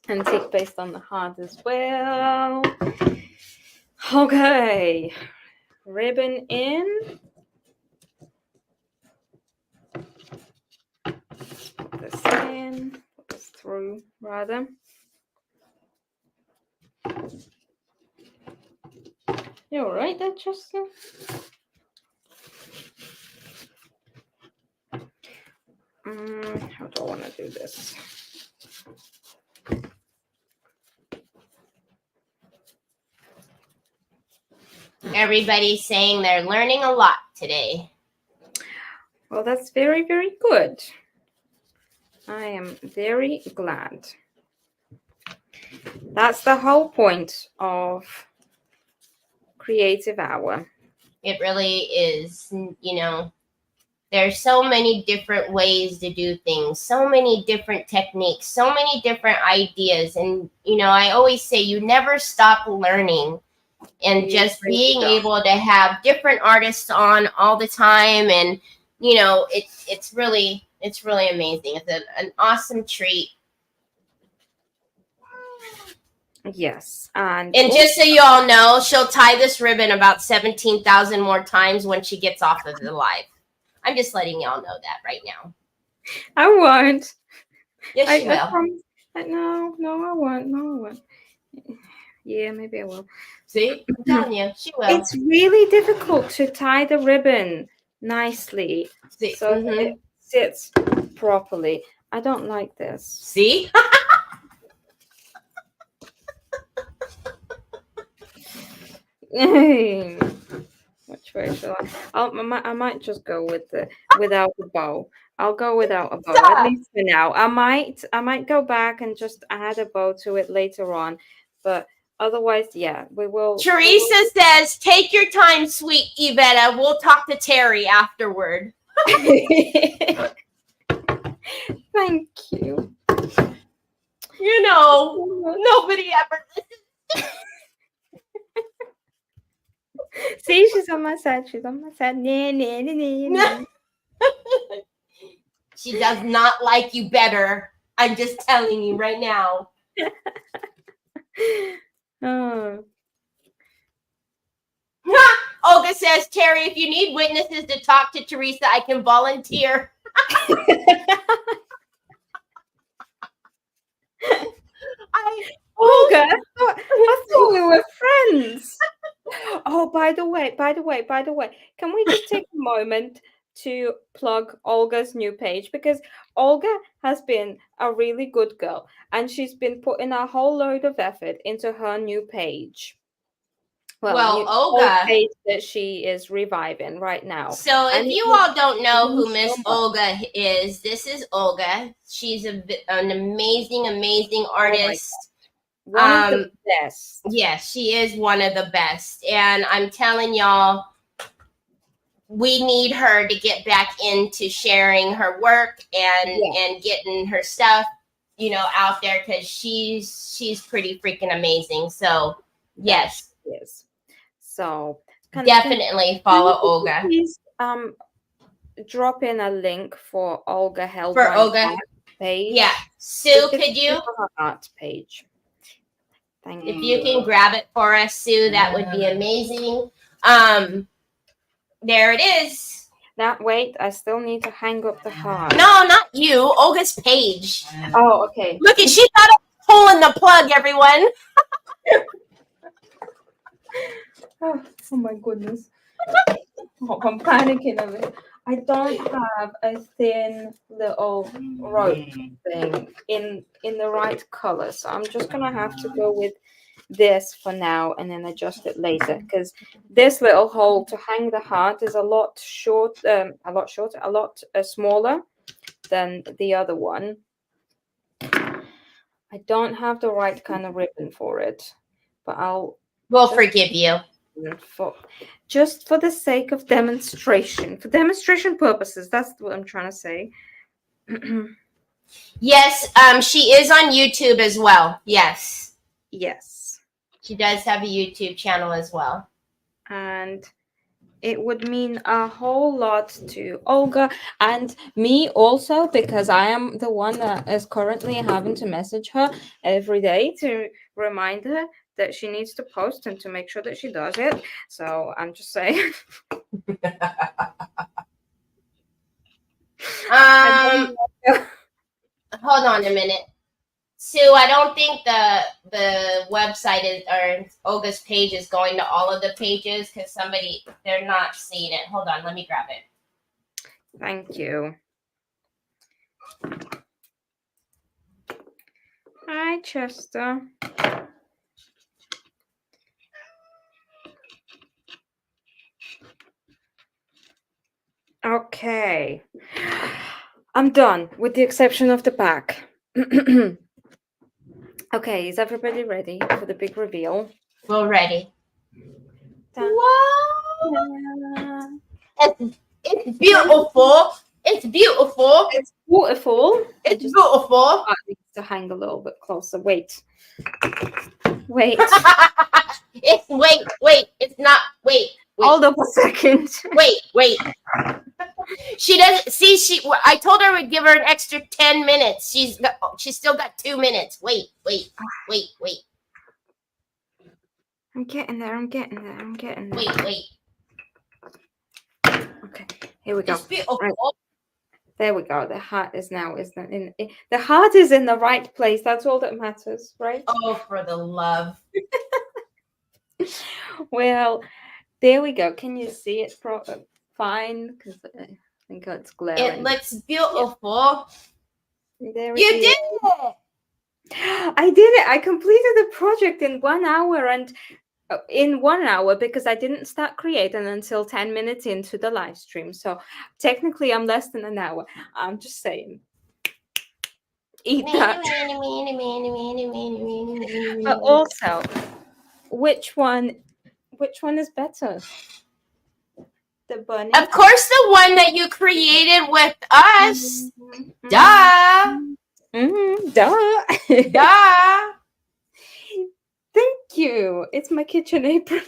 antique paste on the heart as well. Okay, ribbon in. Put this in. Put this through, rather. You all right there, Justin? How do I want to do this? Everybody's saying they're learning a lot today. Well, that's very, very good. I am very glad. That's the whole point of Creative Hour. It really is. You know, there's so many different ways to do things, so many different techniques, so many different ideas. And, you know, I always say you never stop learning. And just being able to have different artists on all the time, and you know, it's really amazing. It's an awesome treat. Yes, and just so you all know, she'll tie this ribbon about 17,000 more times when she gets off of the live. I'm just letting y'all know that right now. I won't. Yes, you will. No, I won't. No, I won't. Yeah, maybe I will. See, I'm telling you, she will. It's really difficult to tie the ribbon nicely so that it sits properly. I don't like this. See? Which way shall I might just go with without the bow. I'll go without a bow, at least for now. I might go back and just add a bow to it later on, but otherwise, yeah, we will. Teresa says, "Take your time, sweet Iveta. We'll talk to Teri afterward." Thank you. You know, nobody ever listens. See, she's on my side. She's on my side. Nah. She does not like you better. I'm just telling you right now. Oh. Olga says, "Teri, if you need witnesses to talk to Teresa, I can volunteer." Olga, I thought we were friends. Oh, by the way, can we just take a moment to plug Olga's new page? Because Olga has been a really good girl and she's been putting a whole load of effort into her new page. Well, Olga, page that she is reviving right now. So if you all don't know who Miss Olga is, this is Olga. She's an amazing artist. One of the best. Yes, she is one of the best. And I'm telling y'all, we need her to get back into sharing her work and getting her stuff, you know, out there, because she's pretty freaking amazing. So yes, yes. So definitely follow Olga. Please drop in a link for Olga For Hellbrand Olga, page. yeah. Sue, could you, her art page? Thank if you can grab it for us, Sue, that would be amazing. There it is. Now wait, I still need to hang up the heart. No, not you. Olga's page. Oh, okay. Look, at she thought I was pulling the plug, everyone. Oh my goodness. Oh, I'm panicking a bit. I don't have a thin little rope thing in the right color, so I'm just gonna have to go with this for now and then adjust it later, because this little hole to hang the heart is a lot smaller than the other one. I don't have the right kind of ribbon for it, but We'll forgive you. Just for the sake of demonstration, for demonstration purposes, that's what I'm trying to say. Yes, she is on YouTube as well. Yes. Yes. She does have a YouTube channel as well. And it would mean a whole lot to Olga and me also, because I am the one that is currently having to message her every day to remind her that she needs to post and to make sure that she does it. So I'm just saying. Hold on a minute. Sue, I don't think the website is, or Olga's page is going to all of the pages, because they're not seeing it. Hold on, let me grab it. Thank you. Hi, Chester. Okay. I'm done, with the exception of the back. Okay, is everybody ready for the big reveal? We're ready. Wow! It's beautiful. It's beautiful. It's beautiful. It's beautiful. I need to hang a little bit closer. Wait. Wait. Wait. It's not. Wait. Hold up a second. Wait. She doesn't see. I told her we'd give her an extra 10 minutes. She's still got 2 minutes. Wait. I'm getting there. Wait. Okay, here we go. It's beautiful. Right. There we go. The heart is now, the heart is in the right place. That's all that matters, right? Oh, for the love. Well, there we go. Can you see it fine? Because I think it's glaring. It looks beautiful. There you did it. I did it. I completed the project in 1 hour, and in 1 hour, because I didn't start creating until 10 minutes into the live stream. So technically I'm less than an hour. I'm just saying. Eat that. But also, which one is better? The bunny? Of course, the one that you created with us. Duh. Duh. Duh. Thank you. It's my kitchen apron.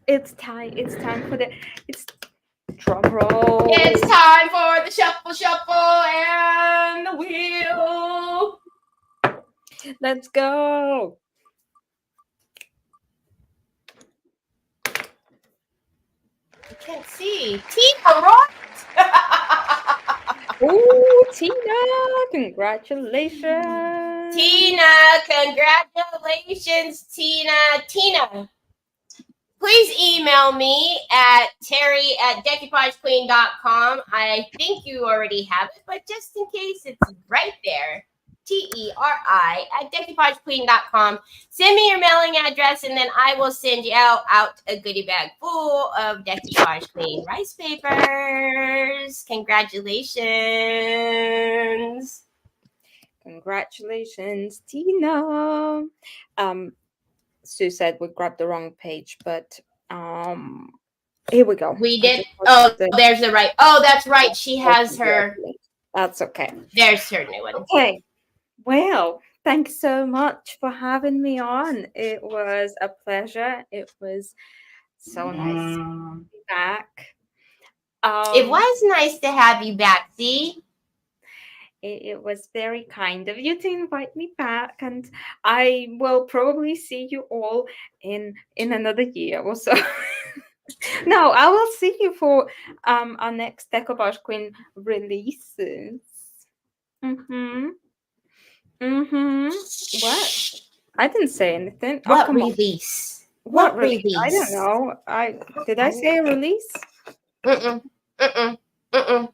It's time for the drum roll. It's time for the shuffle and the wheel. Let's go. You can't see. Tina, right? Oh, Tina, congratulations. Tina. Please email me at Teri@DecoupageQueen.com. I think you already have it, but just in case, it's right there. TERI@DecoupageQueen.com. Send me your mailing address, and then I will send you out a goodie bag full of Decoupage Queen rice papers. Congratulations. Congratulations, Tina. Sue said we grabbed the wrong page, but Here we go. We I did. just Oh, posted the- there's the right. Oh, that's right. She has her. That's okay. There's her new one. Okay. Well, thanks so much for having me on. It was a pleasure. It was so nice to be back. It was nice to have you back, see? It was very kind of you to invite me back, and I will probably see you all in another year or so. No, I will see you for our next Decoupage Queen releases. What? I didn't say anything. Oh, What come on. release? What What release? I release? don't know. Did I say a release? Mm-mm. Mm-mm. Mm-mm.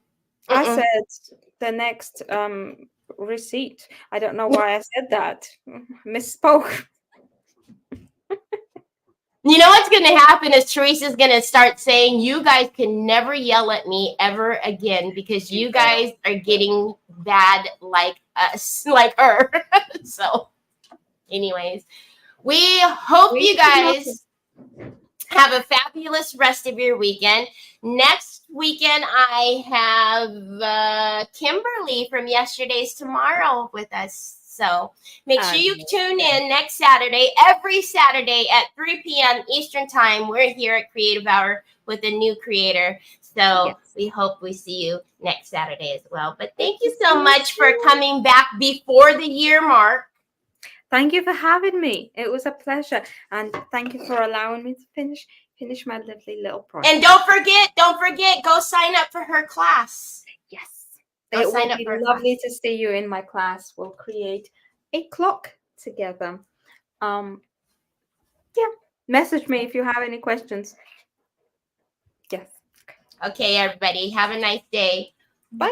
I Mm-mm. said the next receipt. I don't know why I said that. Misspoke. You know what's going to happen is Teresa's going to start saying, you guys can never yell at me ever again because you guys are getting bad like us, like her. So, anyways, we hope you guys have a fabulous rest of your weekend. Next weekend, I have Kimberly from Yesterday's Tomorrow with us. So make sure you tune in next Saturday, every Saturday at 3 p.m. Eastern Time. We're here at Creative Hour with a new creator. So we hope we see you next Saturday as well. But thank you so much for coming back before the year mark. Thank you for having me. It was a pleasure. And thank you for allowing me to finish my lovely little project. And don't forget, go sign up for her class. Yes. Go It sign will up be for lovely to see you in my class. We'll create a clock together. Message me if you have any questions. Yes. Okay, everybody. Have a nice day. Bye.